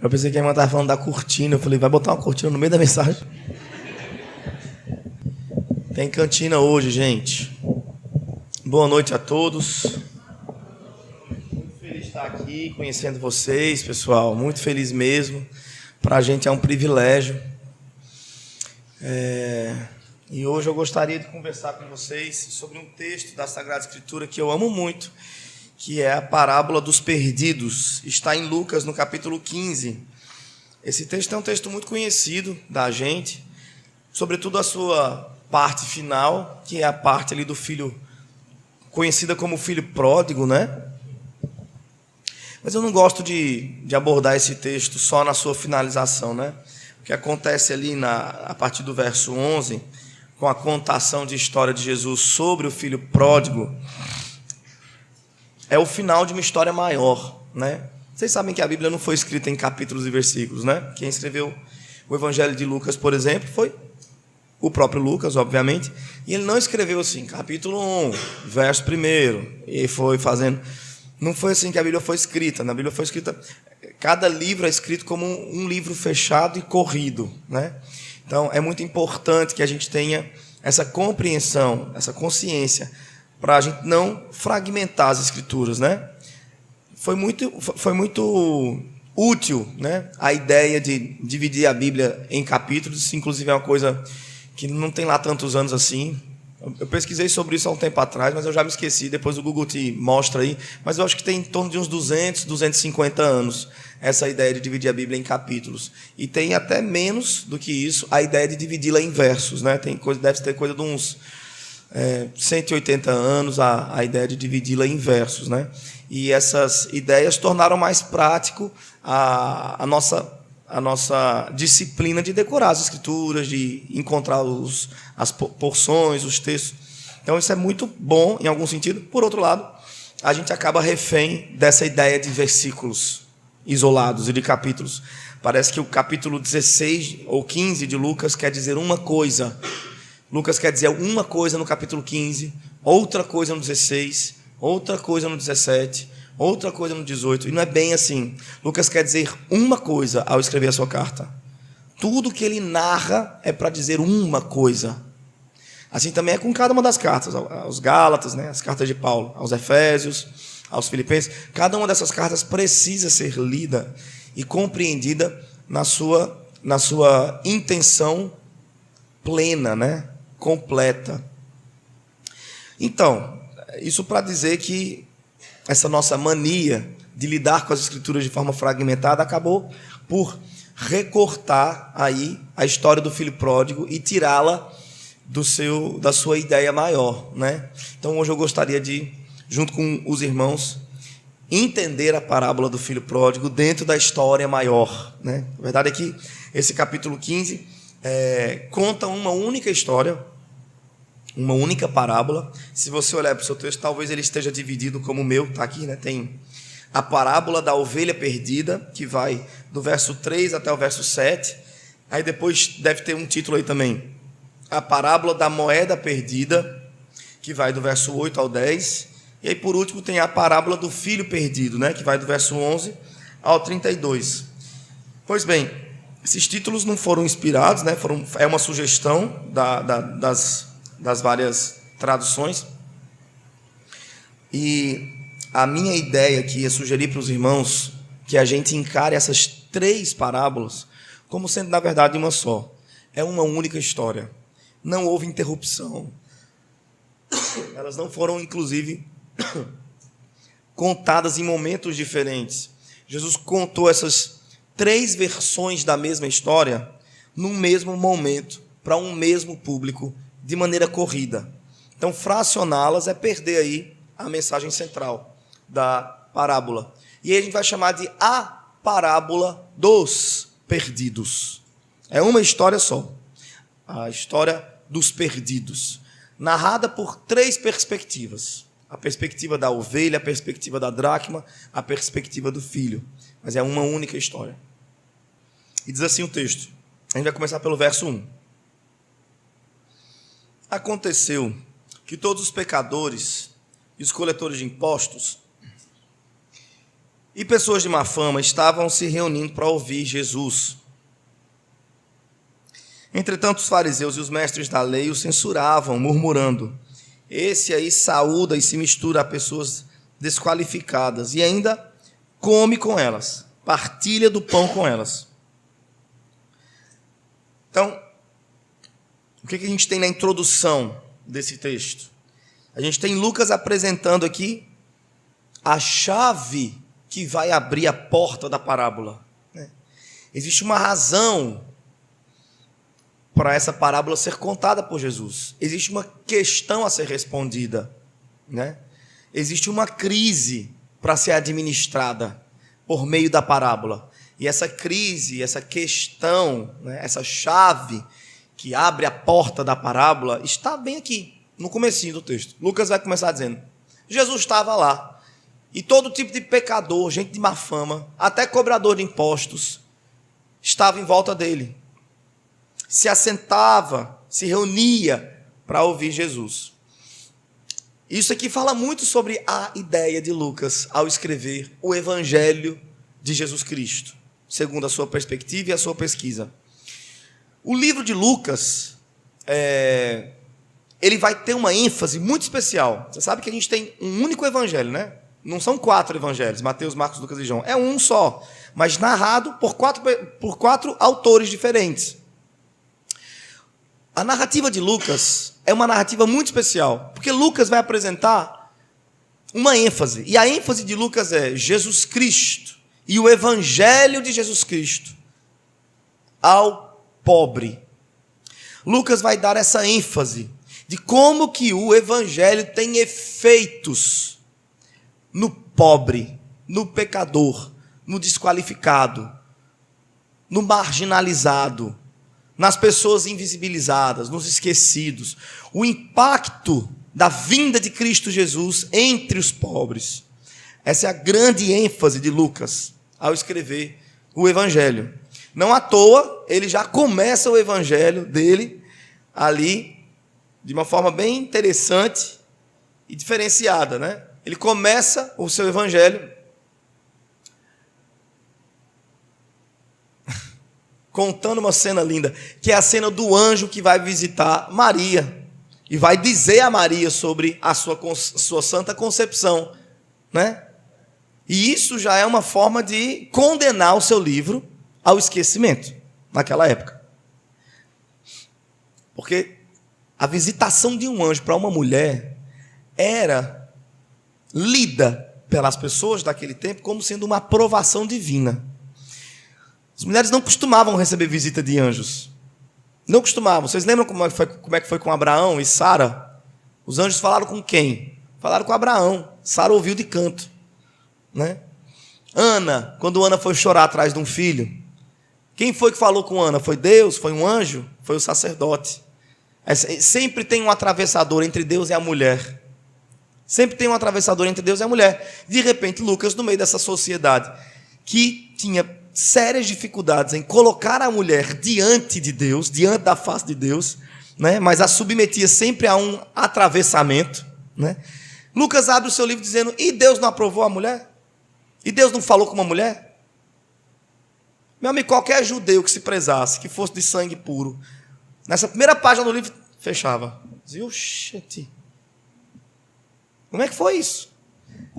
Eu pensei que a irmã estava falando da cortina. Eu falei, vai botar uma cortina no meio da mensagem? Tem cantina hoje, gente. Boa noite a todos. Muito feliz de estar aqui, conhecendo vocês, pessoal. Muito feliz mesmo. Para a gente é um privilégio. E hoje eu gostaria de conversar com vocês sobre um texto da Sagrada Escritura que eu amo muito, que é a parábola dos perdidos. Está em Lucas, no capítulo 15. Esse texto é um texto muito conhecido da gente, sobretudo a sua parte final, que é a parte ali do filho, conhecida como filho pródigo, né? Mas eu não gosto de abordar esse texto só na sua finalização, né? O que acontece ali a partir do verso 11, com a contação de história de Jesus sobre o filho pródigo, é o final de uma história maior, né? Vocês sabem que a Bíblia não foi escrita em capítulos e versículos, né? Quem escreveu o Evangelho de Lucas, por exemplo, foi o próprio Lucas, obviamente, e ele não escreveu assim, capítulo 1, verso 1, e foi fazendo... Não foi assim que a Bíblia foi escrita. Na Bíblia foi escrita... Cada livro é escrito como um livro fechado e corrido, né? Então, é muito importante que a gente tenha essa compreensão, essa consciência, para a gente não fragmentar as Escrituras, né? Foi muito útil, né, a ideia de dividir a Bíblia em capítulos. Isso, inclusive, é uma coisa que não tem lá tantos anos assim. Eu pesquisei sobre isso há um tempo atrás, mas eu já me esqueci. Depois o Google te mostra aí. Mas eu acho que tem em torno de uns 200, 250 anos essa ideia de dividir a Bíblia em capítulos. E tem até menos do que isso a ideia de dividi-la em versos, né? Deve ter coisa de uns 180 anos a ideia de dividi-la em versos, né? E essas ideias tornaram mais prático a nossa disciplina de decorar as Escrituras, de encontrar as porções, os textos. Então, isso é muito bom, em algum sentido. Por outro lado, a gente acaba refém dessa ideia de versículos isolados e de capítulos. Parece que o capítulo 16 ou 15 de Lucas quer dizer uma coisa. Lucas quer dizer uma coisa no capítulo 15, outra coisa no 16, outra coisa no 17, outra coisa no 18. E não é bem assim. Lucas quer dizer uma coisa ao escrever a sua carta. Tudo que ele narra é para dizer uma coisa. Assim também é com cada uma das cartas, aos Gálatas, né, as cartas de Paulo, aos Efésios, aos Filipenses. Cada uma dessas cartas precisa ser lida e compreendida na sua intenção plena, né, completa. Então, isso para dizer que essa nossa mania de lidar com as Escrituras de forma fragmentada acabou por recortar aí a história do filho pródigo e tirá-la da sua ideia maior, né? Então, hoje eu gostaria de, junto com os irmãos, entender a parábola do filho pródigo dentro da história maior, né? A verdade é que esse capítulo 15 conta uma única história, uma única parábola. Se você olhar para o seu texto, talvez ele esteja dividido como o meu, está aqui, né? Tem a parábola da ovelha perdida, que vai do verso 3 até o verso 7. Aí depois deve ter um título aí também, a parábola da moeda perdida, que vai do verso 8 ao 10. E aí por último tem a parábola do filho perdido, né? Que vai do verso 11 ao 32. Pois bem, esses títulos não foram inspirados, né? É uma sugestão das várias traduções. E a minha ideia aqui é sugerir para os irmãos que a gente encare essas 3 parábolas como sendo, na verdade, uma só. É uma única história. Não houve interrupção. Elas não foram, inclusive, contadas em momentos diferentes. Jesus contou essas 3 versões da mesma história num mesmo momento, para um mesmo público, de maneira corrida. Então, fracioná-las é perder aí a mensagem central da parábola. E aí a gente vai chamar de a parábola dos perdidos. É uma história só. A história dos perdidos. Narrada por 3 perspectivas. A perspectiva da ovelha, a perspectiva da dracma, a perspectiva do filho. Mas é uma única história. E diz assim o texto. A gente vai começar pelo verso 1. Aconteceu que todos os pecadores e os coletores de impostos e pessoas de má fama estavam se reunindo para ouvir Jesus. Entretanto, os fariseus e os mestres da lei o censuravam, murmurando: esse aí saúda e se mistura a pessoas desqualificadas e ainda come com elas, partilha do pão com elas. Então, o que a gente tem na introdução desse texto? A gente tem Lucas apresentando aqui a chave que vai abrir a porta da parábola. Existe uma razão para essa parábola ser contada por Jesus. Existe uma questão a ser respondida, Existe uma crise para ser administrada por meio da parábola. E essa crise, essa questão, essa chave que abre a porta da parábola está bem aqui, no comecinho do texto. Lucas vai começar dizendo: Jesus estava lá, e todo tipo de pecador, gente de má fama, até cobrador de impostos, estava em volta dele. Se assentava, se reunia para ouvir Jesus. Isso aqui fala muito sobre a ideia de Lucas ao escrever o Evangelho de Jesus Cristo, segundo a sua perspectiva e a sua pesquisa. O livro de Lucas, ele vai ter uma ênfase muito especial. Você sabe que a gente tem um único evangelho, Não são 4 evangelhos, Mateus, Marcos, Lucas e João. É um só, mas narrado por quatro autores diferentes. A narrativa de Lucas é uma narrativa muito especial, porque Lucas vai apresentar uma ênfase. E a ênfase de Lucas é Jesus Cristo e o Evangelho de Jesus Cristo ao pobre. Lucas vai dar essa ênfase de como que o Evangelho tem efeitos no pobre, no pecador, no desqualificado, no marginalizado, nas pessoas invisibilizadas, nos esquecidos. O impacto da vinda de Cristo Jesus entre os pobres. Essa é a grande ênfase de Lucas ao escrever o Evangelho. Não à toa, ele já começa o Evangelho dele ali de uma forma bem interessante e diferenciada, Ele começa o seu Evangelho contando uma cena linda, que é a cena do anjo que vai visitar Maria e vai dizer a Maria sobre a sua santa concepção, E isso já é uma forma de condenar o seu livro ao esquecimento naquela época. Porque a visitação de um anjo para uma mulher era lida pelas pessoas daquele tempo como sendo uma aprovação divina. As mulheres não costumavam receber visita de anjos. Não costumavam. Vocês lembram como é que foi com Abraão e Sara? Os anjos falaram com quem? Falaram com Abraão. Sara ouviu de canto. Ana, quando Ana foi chorar atrás de um filho, quem foi que falou com Ana? Foi Deus? Foi um anjo? Foi o sacerdote. Sempre tem um atravessador entre Deus e a mulher. Sempre tem um atravessador entre Deus e a mulher. De repente, Lucas, no meio dessa sociedade que tinha sérias dificuldades em colocar a mulher diante de Deus, diante da face de Deus, mas a submetia sempre a um atravessamento, Lucas abre o seu livro dizendo: e Deus não aprovou a mulher? E Deus não falou com uma mulher? Meu amigo, qualquer judeu que se prezasse, que fosse de sangue puro, nessa primeira página do livro, fechava. Dizia: oxente, como é que foi isso?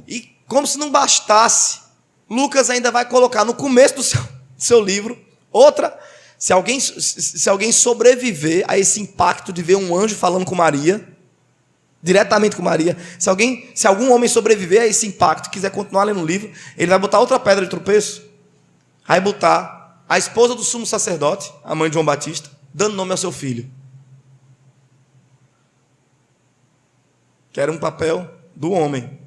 E como se não bastasse, Lucas ainda vai colocar no começo do seu livro outra. Se alguém sobreviver a esse impacto de ver um anjo falando com Maria, diretamente com Maria, se algum homem sobreviver a esse impacto e quiser continuar lendo o livro, ele vai botar outra pedra de tropeço. Vai botar a esposa do sumo sacerdote, a mãe de João Batista, dando nome ao seu filho. Que era um papel do homem,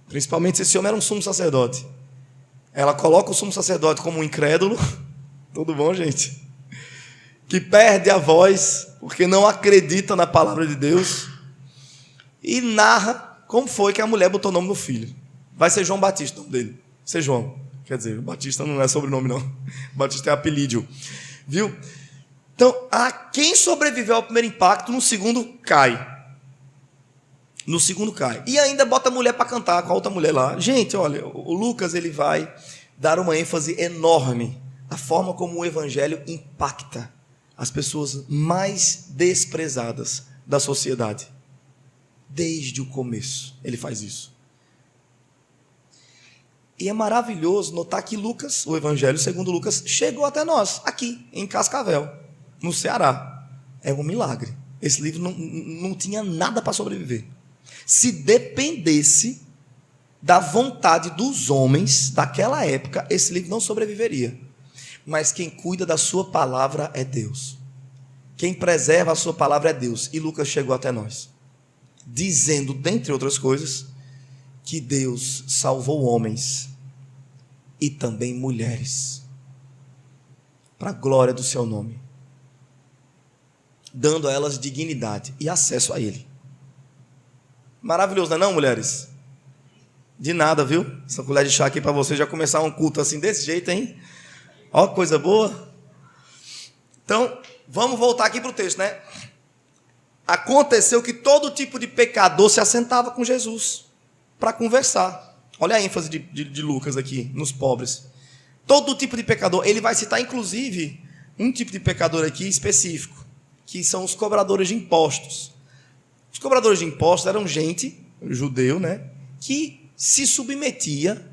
principalmente se esse homem era um sumo sacerdote. Ela coloca o sumo sacerdote como um incrédulo, tudo bom, gente? Que perde a voz porque não acredita na palavra de Deus, e narra como foi que a mulher botou o nome no filho. Vai ser João Batista, o nome dele. Vai ser João. Quer dizer, Batista não é sobrenome, não. Batista é apelídio. Viu? Então, quem sobreviveu ao primeiro impacto, no segundo cai. No segundo cai. E ainda bota a mulher para cantar com a outra mulher lá. Gente, olha, o Lucas ele vai dar uma ênfase enorme à forma como o evangelho impacta as pessoas mais desprezadas da sociedade. Desde o começo ele faz isso. E é maravilhoso notar que Lucas, o evangelho segundo Lucas, chegou até nós, aqui, em Cascavel, no Ceará. É um milagre. Esse livro não tinha nada para sobreviver. Se dependesse da vontade dos homens daquela época, esse livro não sobreviveria. Mas quem cuida da sua palavra é Deus. Quem preserva a sua palavra é Deus. E Lucas chegou até nós, dizendo, dentre outras coisas, que Deus salvou homens e também mulheres, para a glória do seu nome, dando a elas dignidade e acesso a Ele. Maravilhoso, não é não, mulheres? De nada, viu? Essa colher de chá aqui para você já começar um culto assim desse jeito, hein? Ó, coisa boa. Então, vamos voltar aqui para o texto, né? Aconteceu que todo tipo de pecador se assentava com Jesus para conversar. Olha a ênfase de Lucas aqui, nos pobres. Todo tipo de pecador. Ele vai citar, inclusive, um tipo de pecador aqui específico, que são os cobradores de impostos. Os cobradores de impostos eram gente, judeu, né, que se submetia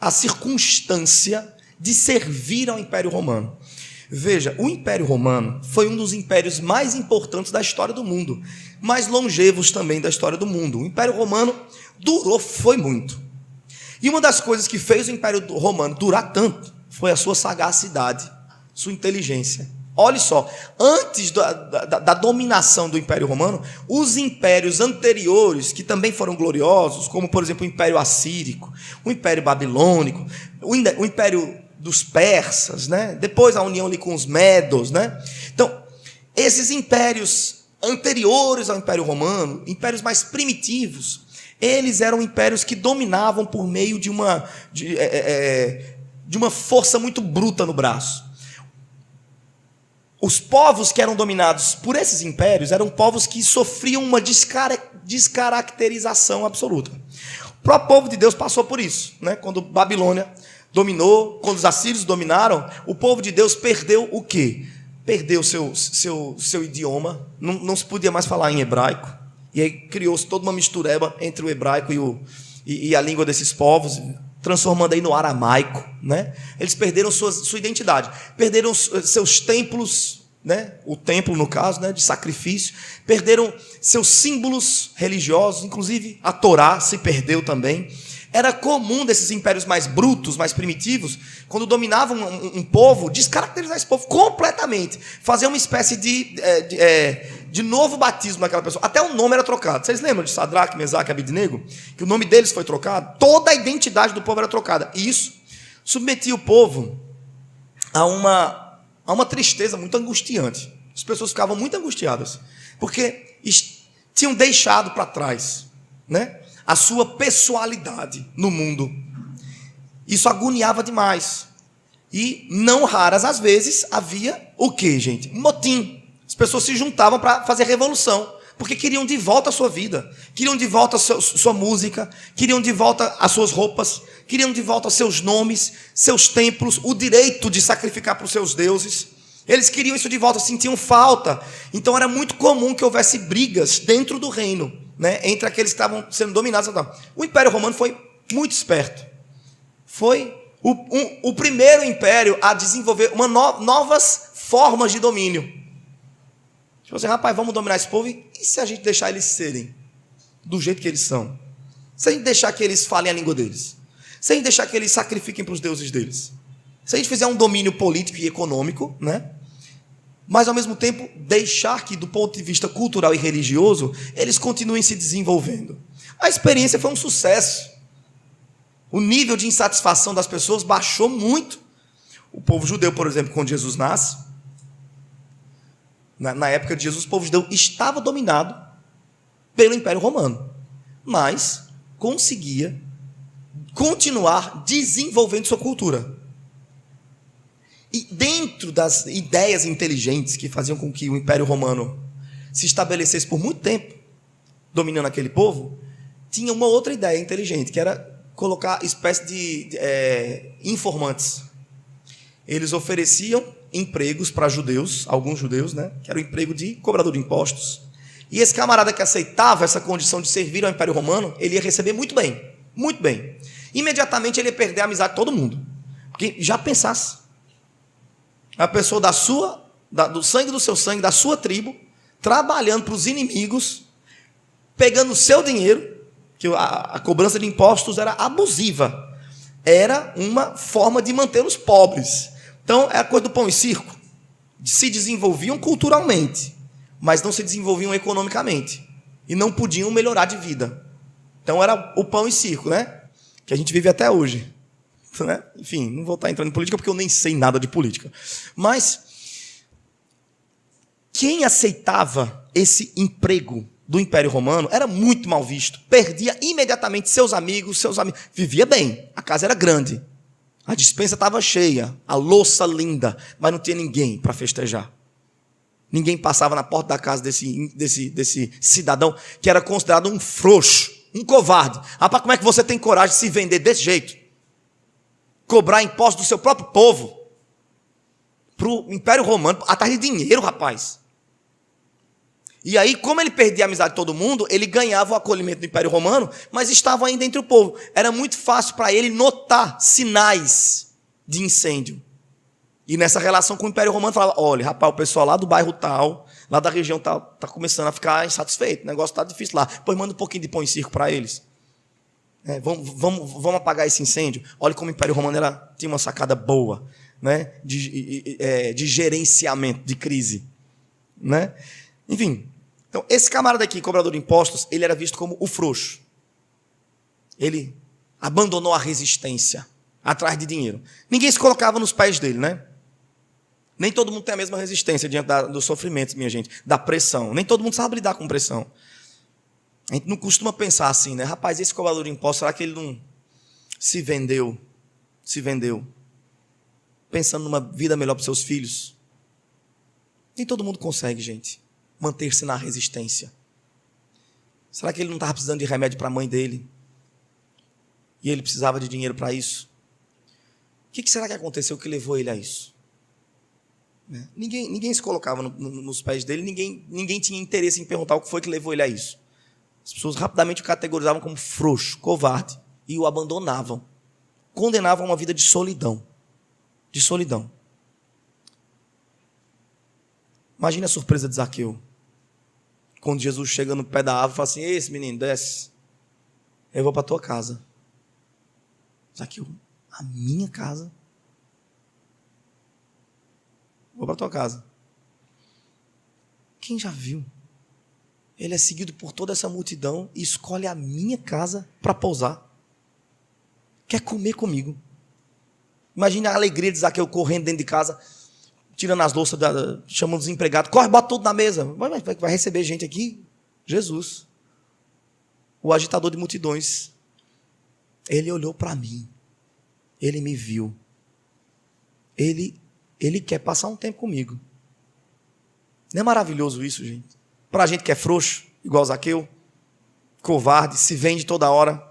à circunstância de servir ao Império Romano. Veja, o Império Romano foi um dos impérios mais importantes da história do mundo, mais longevos também da história do mundo. O Império Romano foi muito. E uma das coisas que fez o Império Romano durar tanto foi a sua sagacidade, sua inteligência. Olha só, antes da dominação do Império Romano, os impérios anteriores, que também foram gloriosos, como por exemplo o Império Assírico, o Império Babilônico, o Império dos persas, né? Depois a união ali com os medos, né? Então, esses impérios anteriores ao Império Romano, impérios mais primitivos, eles eram impérios que dominavam por meio de uma força muito bruta no braço. Os povos que eram dominados por esses impérios eram povos que sofriam uma descaracterização absoluta. O próprio povo de Deus passou por isso, né? Quando Babilônia dominou, quando os assírios dominaram, o povo de Deus perdeu o quê? Perdeu seu idioma, não se podia mais falar em hebraico, e aí criou-se toda uma mistureba entre o hebraico e a língua desses povos, transformando aí no aramaico, né? Eles perderam sua identidade, perderam seus templos, né? O templo, no caso, né? De sacrifício, perderam seus símbolos religiosos, inclusive a Torá se perdeu também. Era comum desses impérios mais brutos, mais primitivos, quando dominavam um povo, descaracterizar esse povo completamente, fazer uma espécie de novo batismo naquela pessoa. Até o nome era trocado. Vocês lembram de Sadraque, Mesaque e Abednego? Que o nome deles foi trocado? Toda a identidade do povo era trocada. E isso submetia o povo a uma tristeza muito angustiante. As pessoas ficavam muito angustiadas, porque tinham deixado para trás, né, a sua pessoalidade no mundo. Isso agoniava demais. E não raras as vezes havia o quê, gente? Um motim. As pessoas se juntavam para fazer revolução, porque queriam de volta a sua vida, queriam de volta a sua música, queriam de volta as suas roupas, queriam de volta seus nomes, seus templos, o direito de sacrificar para os seus deuses. Eles queriam isso de volta, sentiam falta. Então era muito comum que houvesse brigas dentro do reino, né, entre aqueles que estavam sendo dominados. O Império Romano foi muito esperto. Foi o primeiro império a desenvolver novas formas de domínio. Tipo assim, rapaz, vamos dominar esse povo, e se a gente deixar eles serem do jeito que eles são? Se a gente deixar que eles falem a língua deles? Se a gente deixar que eles sacrifiquem para os deuses deles? Se a gente fizer um domínio político e econômico, né? Mas ao mesmo tempo deixar que, do ponto de vista cultural e religioso, eles continuem se desenvolvendo. A experiência foi um sucesso. O nível de insatisfação das pessoas baixou muito. O povo judeu, por exemplo, quando Jesus nasce, na época de Jesus, o povo judeu estava dominado pelo Império Romano, mas conseguia continuar desenvolvendo sua cultura. E dentro das ideias inteligentes que faziam com que o Império Romano se estabelecesse por muito tempo, dominando aquele povo, tinha uma outra ideia inteligente, que era colocar espécie de informantes. Eles ofereciam empregos para judeus, alguns judeus, né, que era o emprego de cobrador de impostos. E esse camarada que aceitava essa condição de servir ao Império Romano, ele ia receber muito bem, muito bem. Imediatamente ele ia perder a amizade de todo mundo. Porque já pensasse, a pessoa do sangue do seu sangue, da sua tribo, trabalhando para os inimigos, pegando o seu dinheiro, que a cobrança de impostos era abusiva, era uma forma de manter os pobres. Então, é a coisa do pão e circo. Se desenvolviam culturalmente, mas não se desenvolviam economicamente, e não podiam melhorar de vida. Então, era o pão e circo, né? Que a gente vive até hoje. Né? Enfim, não vou estar entrando em política, porque eu nem sei nada de política. Mas, quem aceitava esse emprego do Império Romano era muito mal visto, perdia imediatamente seus amigos, vivia bem, a casa era grande, a despensa estava cheia, a louça linda, mas não tinha ninguém para festejar. Ninguém passava na porta da casa desse cidadão que era considerado um frouxo, um covarde. Rapaz, como é que você tem coragem de se vender desse jeito? Cobrar imposto do seu próprio povo para o Império Romano, atrás de dinheiro, rapaz. E aí, como ele perdia a amizade de todo mundo, ele ganhava o acolhimento do Império Romano, mas estava ainda entre o povo. Era muito fácil para ele notar sinais de incêndio. E nessa relação com o Império Romano, falava, olha, rapaz, o pessoal lá do bairro tal, lá da região tal, está começando a ficar insatisfeito, o negócio está difícil lá. Pois manda um pouquinho de pão e circo para eles. Vamos apagar esse incêndio. Olha como o Império Romano tinha uma sacada boa, né, de gerenciamento de crise. Né? Enfim, então esse camarada aqui, cobrador de impostos, ele era visto como o frouxo. Ele abandonou a resistência atrás de dinheiro. Ninguém se colocava nos pés dele, né? Nem todo mundo tem a mesma resistência diante dos sofrimentos, minha gente, da pressão. Nem todo mundo sabe lidar com pressão. A gente não costuma pensar assim, né? Rapaz, esse cobrador de impostos, será que ele não se vendeu? Pensando numa vida melhor para os seus filhos? Nem todo mundo consegue, gente, manter-se na resistência. Será que ele não estava precisando de remédio para a mãe dele? E ele precisava de dinheiro para isso? O que será que aconteceu que levou ele a isso? Ninguém se colocava nos pés dele, ninguém tinha interesse em perguntar o que foi que levou ele a isso. As pessoas rapidamente o categorizavam como frouxo, covarde, e o abandonavam. Condenavam a uma vida de solidão. De solidão. Imagina a surpresa de Zaqueu. Quando Jesus chega no pé da árvore e fala assim, esse menino, desce. Eu vou para a tua casa. Zaqueu, a minha casa? Vou para a tua casa. Quem já viu? Ele é seguido por toda essa multidão e escolhe a minha casa para pousar. Quer comer comigo. Imagina a alegria de Zaqueu correndo dentro de casa, tirando as louças, chamando os empregados. Corre, bota tudo na mesa. Vai receber gente aqui? Jesus. O agitador de multidões. Ele olhou para mim. Ele me viu. Ele quer passar um tempo comigo. Não é maravilhoso isso, gente? Para a gente que é frouxo, igual Zaqueu, covarde, se vende toda hora.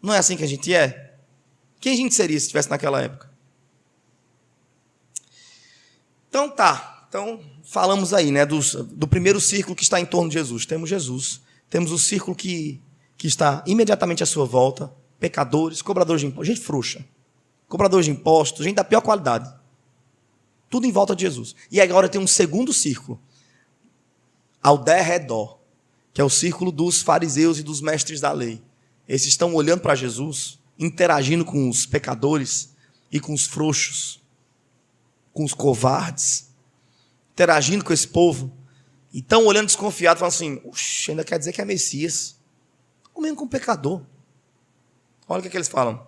Não é assim que a gente é? Quem a gente seria se estivesse naquela época? Então tá. Então falamos aí, né, do primeiro círculo que está em torno de Jesus. Temos Jesus. Temos o círculo que está imediatamente à sua volta. Pecadores, cobradores de impostos, gente frouxa. Cobradores de impostos, gente da pior qualidade. Tudo em volta de Jesus. E agora tem um segundo círculo. Ao derredor. Que é o círculo dos fariseus e dos mestres da lei. Esses estão olhando para Jesus, interagindo com os pecadores e com os frouxos, com os covardes, interagindo com esse povo. E estão olhando desconfiado, falando assim, oxe, ainda quer dizer que é Messias. Comendo com um pecador. Olha o que eles falam.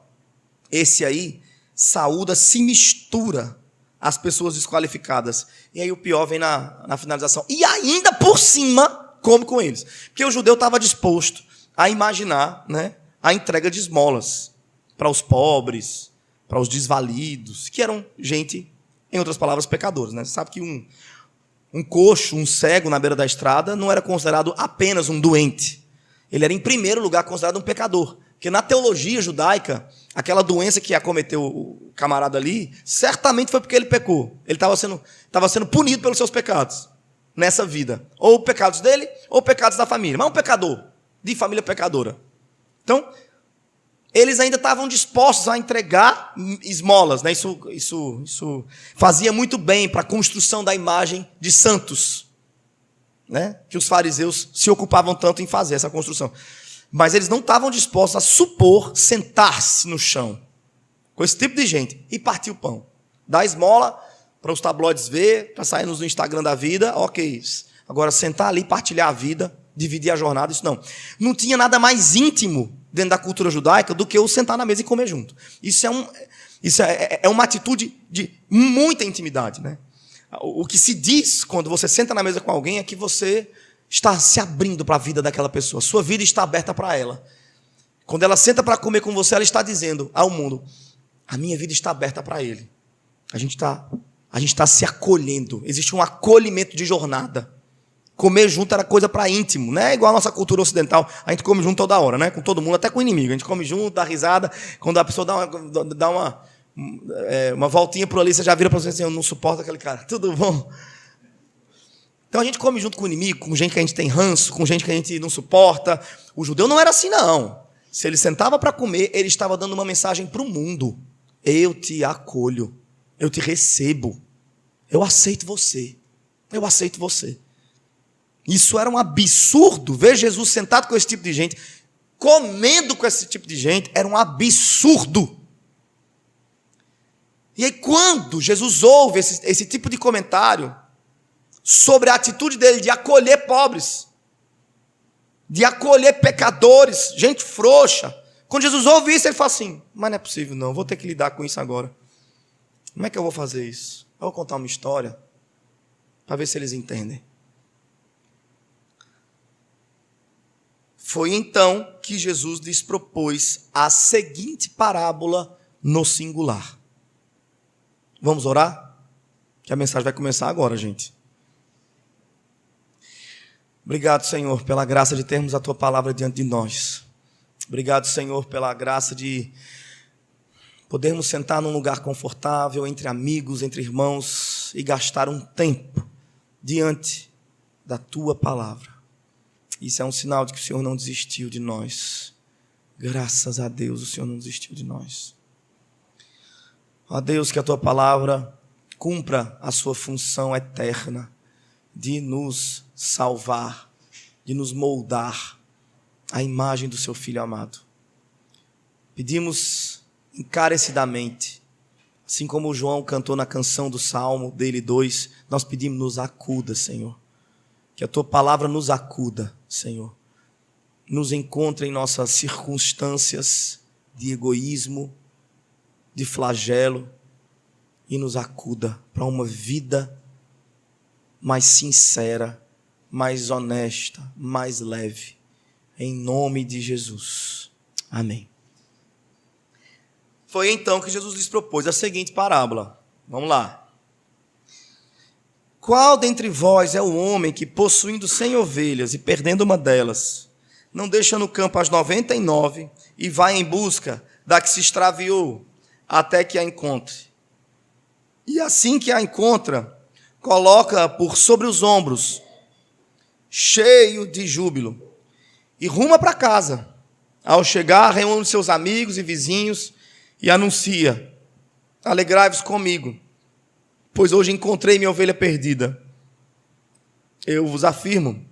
Esse aí saúda, se mistura às pessoas desqualificadas. E aí o pior vem na finalização. E ainda por cima, come com eles. Porque o judeu estava disposto a imaginar, né, a entrega de esmolas para os pobres, para os desvalidos, que eram gente, em outras palavras, pecadores. Né? Você sabe que um coxo, um cego na beira da estrada, não era considerado apenas um doente. Ele era, em primeiro lugar, considerado um pecador. Porque na teologia judaica, aquela doença que acometeu o camarada ali, certamente foi porque ele pecou. Ele estava sendo punido pelos seus pecados nessa vida. Ou pecados dele, ou pecados da família. Mas um pecador, de família pecadora. Então, eles ainda estavam dispostos a entregar esmolas, né? Isso fazia muito bem para a construção da imagem de santos, né? Que os fariseus se ocupavam tanto em fazer essa construção. Mas eles não estavam dispostos a supor sentar-se no chão com esse tipo de gente e partir o pão. Dar esmola para os tabloides ver, para sair no Instagram da vida, ok. Agora, sentar ali, partilhar a vida, dividir a jornada, isso não. Não tinha nada mais íntimo dentro da cultura judaica do que o sentar na mesa e comer junto. Isso é uma atitude de muita intimidade, né? O que se diz quando você senta na mesa com alguém é que você está se abrindo para a vida daquela pessoa. Sua vida está aberta para ela. Quando ela senta para comer com você, ela está dizendo ao mundo: a minha vida está aberta para ele. A gente está se acolhendo. Existe um acolhimento de jornada. Comer junto era coisa para íntimo, não é igual a nossa cultura ocidental. A gente come junto toda hora, né? Com todo mundo, até com o inimigo. A gente come junto, dá risada. Quando a pessoa dá uma voltinha por ali, você já vira para você assim: eu não suporto aquele cara. Tudo bom? Então a gente come junto com o inimigo, com gente que a gente tem ranço, com gente que a gente não suporta. O judeu não era assim, não. Se ele sentava para comer, ele estava dando uma mensagem para o mundo: eu te acolho, eu te recebo, eu aceito você, eu aceito você. Isso era um absurdo. Ver Jesus sentado com esse tipo de gente, comendo com esse tipo de gente, era um absurdo. E aí, quando Jesus ouve esse tipo de comentário sobre a atitude dele de acolher pobres, de acolher pecadores, gente frouxa, quando Jesus ouve isso, ele fala assim: mas não é possível não, vou ter que lidar com isso agora. Como é que eu vou fazer isso? Eu vou contar uma história para ver se eles entendem. Foi então que Jesus lhes propôs a seguinte parábola no singular. Vamos orar? Que a mensagem vai começar agora, gente. Obrigado, Senhor, pela graça de termos a Tua palavra diante de nós. Obrigado, Senhor, pela graça de podermos sentar num lugar confortável, entre amigos, entre irmãos, e gastar um tempo diante da Tua palavra. Isso é um sinal de que o Senhor não desistiu de nós. Graças a Deus, o Senhor não desistiu de nós. Ó Deus, que a Tua palavra cumpra a sua função eterna de nos salvar, de nos moldar à imagem do Seu Filho amado. Pedimos encarecidamente, assim como o João cantou na canção do Salmo dele 2, nós pedimos: nos acuda, Senhor. Que a Tua palavra nos acuda, Senhor. Nos encontre em nossas circunstâncias de egoísmo, de flagelo, e nos acuda para uma vida mais sincera, mais honesta, mais leve. Em nome de Jesus. Amém. Foi então que Jesus lhes propôs a seguinte parábola. Vamos lá. Qual dentre vós é o homem que, possuindo 100 ovelhas e perdendo uma delas, não deixa no campo as 99 e vai em busca da que se extraviou até que a encontre? E assim que a encontra, coloca-a por sobre os ombros, cheio de júbilo, e ruma para casa. Ao chegar, reúne seus amigos e vizinhos e anuncia: alegrai-vos comigo, pois hoje encontrei minha ovelha perdida. Eu vos afirmo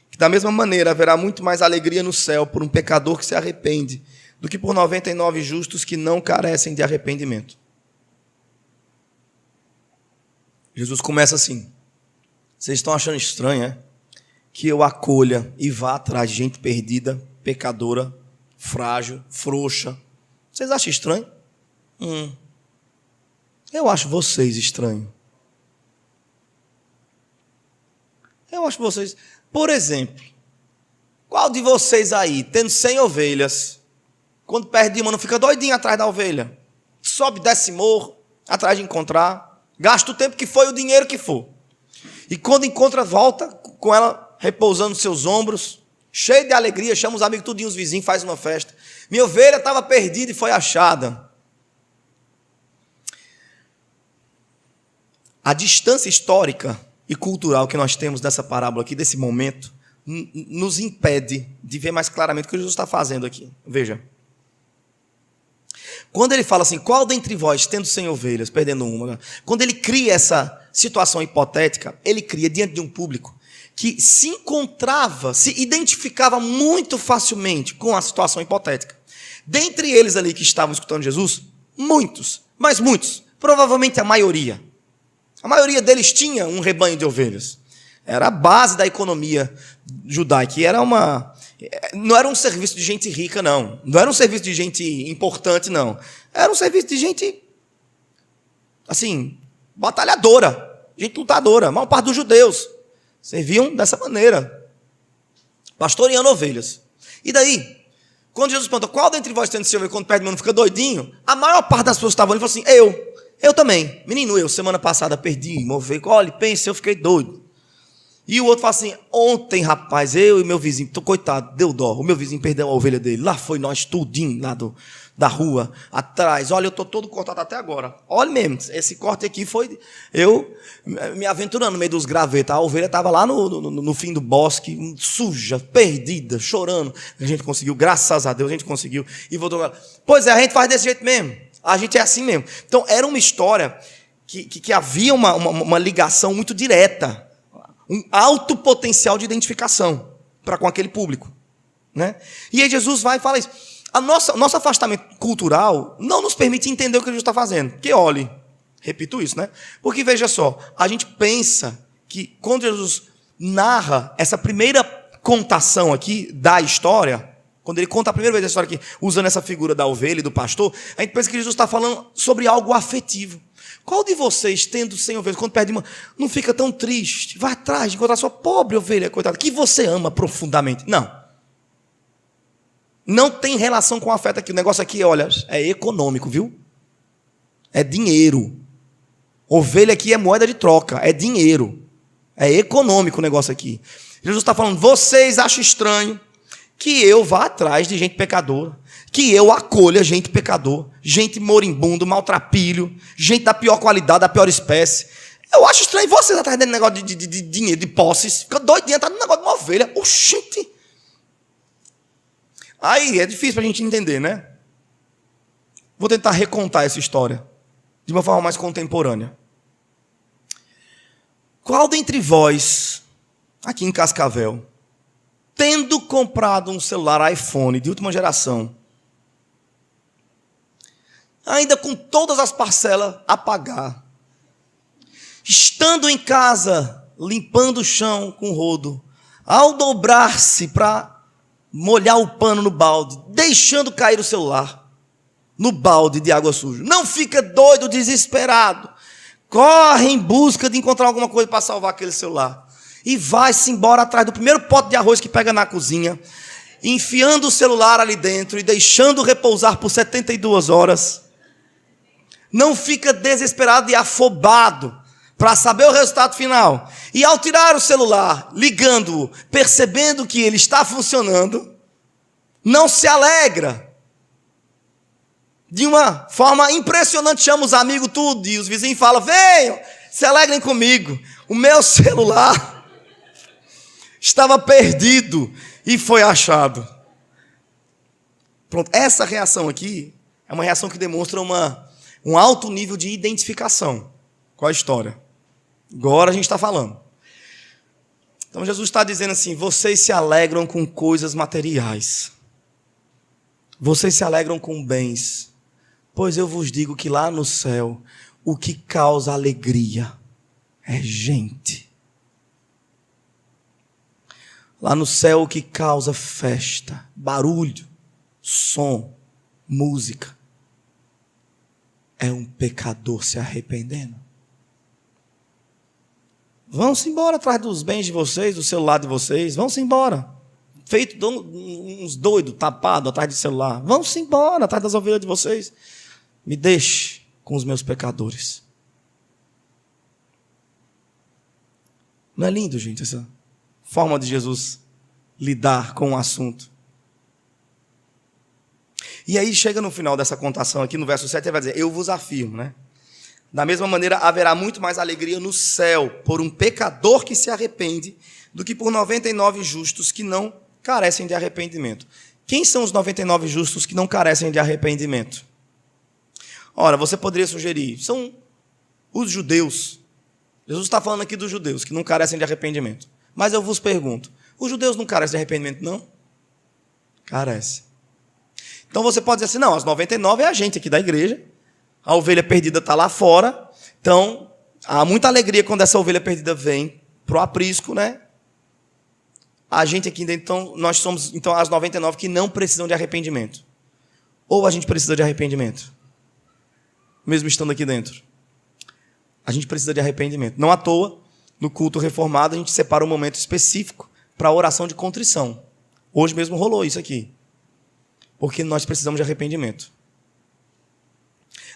que da mesma maneira haverá muito mais alegria no céu por um pecador que se arrepende do que por 99 justos que não carecem de arrependimento. Jesus começa assim: vocês estão achando estranho, é? Que eu acolha e vá atrás de gente perdida, pecadora, frágil, frouxa. Vocês acham estranho? Eu acho vocês estranhos. Eu acho vocês... Por exemplo, qual de vocês aí, tendo 100 ovelhas, quando perde uma, não fica doidinho atrás da ovelha? Sobe, desce morro, atrás de encontrar, gasta o tempo que foi, o dinheiro que for. E quando encontra, volta com ela repousando nos seus ombros, cheio de alegria, chama os amigos, tudinho, os vizinhos, faz uma festa. Minha ovelha estava perdida e foi achada. A distância histórica e cultural que nós temos dessa parábola aqui, desse momento, nos impede de ver mais claramente o que Jesus está fazendo aqui. Veja. Quando ele fala assim, qual dentre vós, tendo 100 ovelhas, perdendo uma, quando ele cria essa situação hipotética, ele cria diante de um público que se encontrava, se identificava muito facilmente com a situação hipotética. Dentre eles ali que estavam escutando Jesus, muitos, mas muitos, provavelmente a maioria deles tinha um rebanho de ovelhas. Era a base da economia judaica. Não era um serviço de gente rica, não. Não era um serviço de gente importante, não. Era um serviço de gente, assim, batalhadora, gente lutadora. A maior parte dos judeus serviam dessa maneira, pastoreando ovelhas. E daí, quando Jesus perguntou, qual dentre vós tendo seu ovelha, quando perde, não fica doidinho? A maior parte das pessoas que estavam ali falou assim, eu também. Menino, semana passada perdi uma ovelha. Olha, pensa, eu fiquei doido. E o outro fala assim, ontem, rapaz, eu e meu vizinho, coitado, deu dó, o meu vizinho perdeu a ovelha dele, lá foi nós tudinho, lá da rua, atrás, olha, eu estou todo cortado até agora, olha mesmo, esse corte aqui foi, eu me aventurando no meio dos gravetos, a ovelha estava lá no fim do bosque, suja, perdida, chorando, a gente conseguiu, graças a Deus, a gente conseguiu, e voltou, pois é, a gente faz desse jeito mesmo, a gente é assim mesmo. Então, era uma história que havia uma ligação muito direta, um alto potencial de identificação para com aquele público, né? E aí Jesus vai e fala isso. Nosso afastamento cultural não nos permite entender o que Jesus está fazendo. Porque olhe, repito isso, né? Porque veja só, a gente pensa que quando Jesus narra essa primeira contação aqui da história, quando ele conta a primeira vez a história aqui, usando essa figura da ovelha e do pastor, a gente pensa que Jesus está falando sobre algo afetivo. Qual de vocês, tendo 100 ovelhas, quando perde uma, não fica tão triste? Vai atrás de encontrar sua pobre ovelha, coitada, que você ama profundamente. Não. Não tem relação com afeto aqui. O negócio aqui, olha, é econômico, viu? É dinheiro. Ovelha aqui é moeda de troca, é dinheiro. É econômico o negócio aqui. Jesus está falando, vocês acham estranho que eu vá atrás de gente pecadora, que eu acolha gente pecador, gente moribundo, maltrapilho, gente da pior qualidade, da pior espécie. Eu acho estranho vocês atrás desse negócio de dinheiro, de posses. Fica doidinho atrás do negócio de uma ovelha. Oxente! Aí é difícil para a gente entender, né? Vou tentar recontar essa história de uma forma mais contemporânea. Qual dentre vós, aqui em Cascavel, tendo comprado um celular iPhone de última geração, ainda com todas as parcelas a pagar, estando em casa, limpando o chão com rodo, ao dobrar-se para molhar o pano no balde, deixando cair o celular no balde de água suja, não fica doido, desesperado, corre em busca de encontrar alguma coisa para salvar aquele celular, e vai-se embora atrás do primeiro pote de arroz que pega na cozinha, enfiando o celular ali dentro e deixando repousar por 72 horas, não fica desesperado e afobado para saber o resultado final. E ao tirar o celular, ligando-o, percebendo que ele está funcionando, não se alegra. De uma forma impressionante, chama os amigos tudo, e os vizinhos falam, venham, se alegrem comigo. O meu celular estava perdido e foi achado. Pronto, essa reação aqui é uma reação que demonstra um alto nível de identificação com a história. Agora a gente está falando. Então Jesus está dizendo assim, vocês se alegram com coisas materiais. Vocês se alegram com bens. Pois eu vos digo que lá no céu, o que causa alegria é gente. Lá no céu, o que causa festa, barulho, som, música, é um pecador se arrependendo. Vão-se embora atrás dos bens de vocês, do celular de vocês, vão-se embora. Feito uns doidos, tapados atrás do celular. Vão-se embora atrás das ovelhas de vocês. Me deixe com os meus pecadores. Não é lindo, gente, essa forma de Jesus lidar com o assunto. E aí chega no final dessa contação aqui, no verso 7, ele vai dizer, eu vos afirmo, né? Da mesma maneira, haverá muito mais alegria no céu por um pecador que se arrepende do que por 99 justos que não carecem de arrependimento. Quem são os 99 justos que não carecem de arrependimento? Ora, você poderia sugerir, são os judeus. Jesus está falando aqui dos judeus que não carecem de arrependimento. Mas eu vos pergunto, os judeus não carecem de arrependimento, não? Carecem. Então você pode dizer assim, não, as 99 é a gente aqui da igreja, a ovelha perdida está lá fora, então há muita alegria quando essa ovelha perdida vem para o aprisco, né? A gente aqui dentro, então, nós somos então, as 99 que não precisam de arrependimento. Ou a gente precisa de arrependimento? Mesmo estando aqui dentro. A gente precisa de arrependimento. Não à toa, no culto reformado, a gente separa um momento específico para a oração de contrição. Hoje mesmo rolou isso aqui. Porque nós precisamos de arrependimento.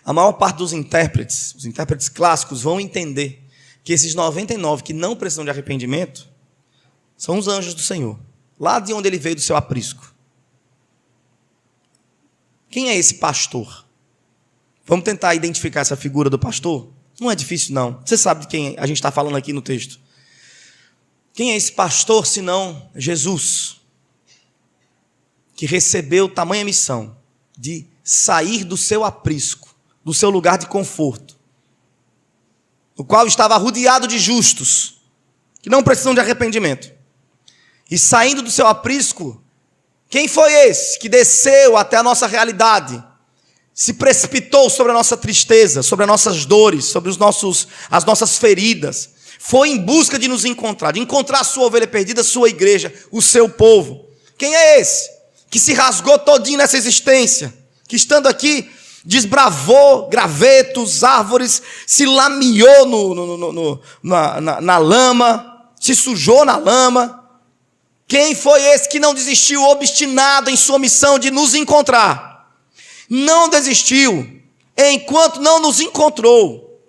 A maior parte dos intérpretes, os intérpretes clássicos, vão entender que esses 99 que não precisam de arrependimento são os anjos do Senhor, lá de onde ele veio do seu aprisco. Quem é esse pastor? Vamos tentar identificar essa figura do pastor? Não é difícil, não. Você sabe de quem a gente está falando aqui no texto. Quem é esse pastor, senão Jesus, que recebeu tamanha missão de sair do seu aprisco, do seu lugar de conforto, no qual estava rodeado de justos, que não precisam de arrependimento. E saindo do seu aprisco, quem foi esse que desceu até a nossa realidade, se precipitou sobre a nossa tristeza, sobre as nossas dores, sobre as nossas feridas, foi em busca de nos encontrar, de encontrar a sua ovelha perdida, a sua igreja, o seu povo? Quem é esse que se rasgou todinho nessa existência, que estando aqui desbravou gravetos, árvores, se lameou na lama, se sujou na lama? Quem foi esse que não desistiu, obstinado em sua missão de nos encontrar? Não desistiu, enquanto não nos encontrou,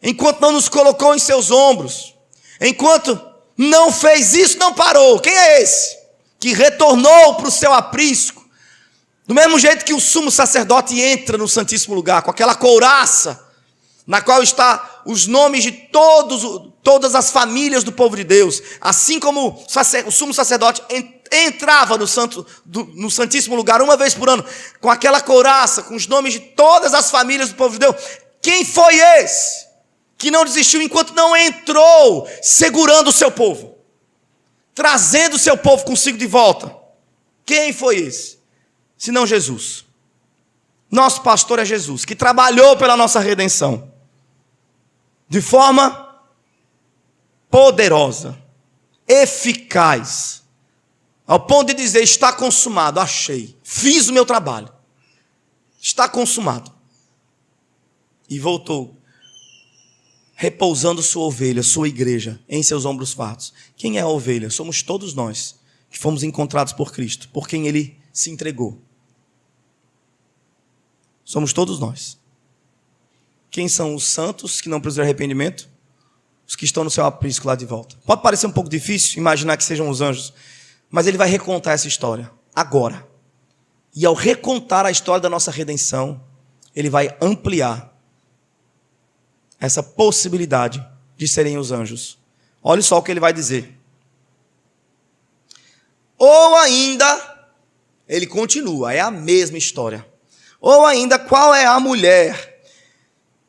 enquanto não nos colocou em seus ombros, enquanto não fez isso, não parou. Quem é esse que retornou para o seu aprisco? Do mesmo jeito que o sumo sacerdote entra no Santíssimo Lugar, com aquela couraça, na qual está os nomes de todas as famílias do povo de Deus, assim como o sumo sacerdote entrava no Santíssimo Lugar uma vez por ano, com aquela couraça, com os nomes de todas as famílias do povo de Deus. Quem foi esse que não desistiu enquanto não entrou, segurando o seu povo, trazendo o seu povo consigo de volta? Quem foi esse? Senão Jesus. Nosso pastor é Jesus, que trabalhou pela nossa redenção de forma poderosa, eficaz, ao ponto de dizer, está consumado, achei, fiz o meu trabalho, está consumado. E voltou, repousando sua ovelha, sua igreja, em seus ombros fartos. Quem é a ovelha? Somos todos nós, que fomos encontrados por Cristo, por quem Ele se entregou. Somos todos nós. Quem são os santos que não precisam de arrependimento? Os que estão no seu aprisco lá de volta. Pode parecer um pouco difícil imaginar que sejam os anjos, mas ele vai recontar essa história agora. E ao recontar a história da nossa redenção, ele vai ampliar essa possibilidade de serem os anjos. Olha só o que ele vai dizer. Ou ainda, ele continua, é a mesma história. Ou ainda, qual é a mulher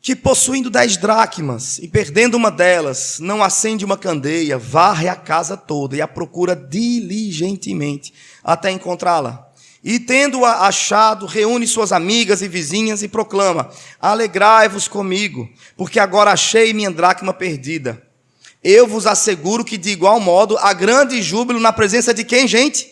que, possuindo 10 dracmas e perdendo uma delas, não acende uma candeia, varre a casa toda e a procura diligentemente até encontrá-la? E tendo-a achado, reúne suas amigas e vizinhas e proclama: alegrai-vos comigo, porque agora achei minha dracma perdida. Eu vos asseguro que de igual modo há grande júbilo na presença de quem, gente?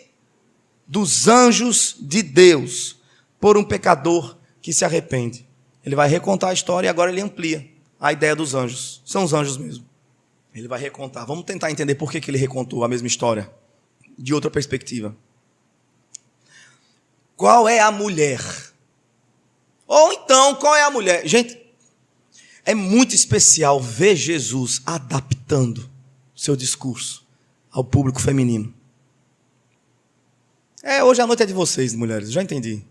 Dos anjos de Deus, por um pecador que se arrepende. Ele vai recontar a história e agora ele amplia a ideia dos anjos. São os anjos mesmo. Ele vai recontar. Vamos tentar entender por que ele recontou a mesma história, de outra perspectiva. Qual é a mulher? Ou então, qual é a mulher? Gente, é muito especial ver Jesus adaptando seu discurso ao público feminino. Hoje a noite é de vocês, mulheres, já entendi.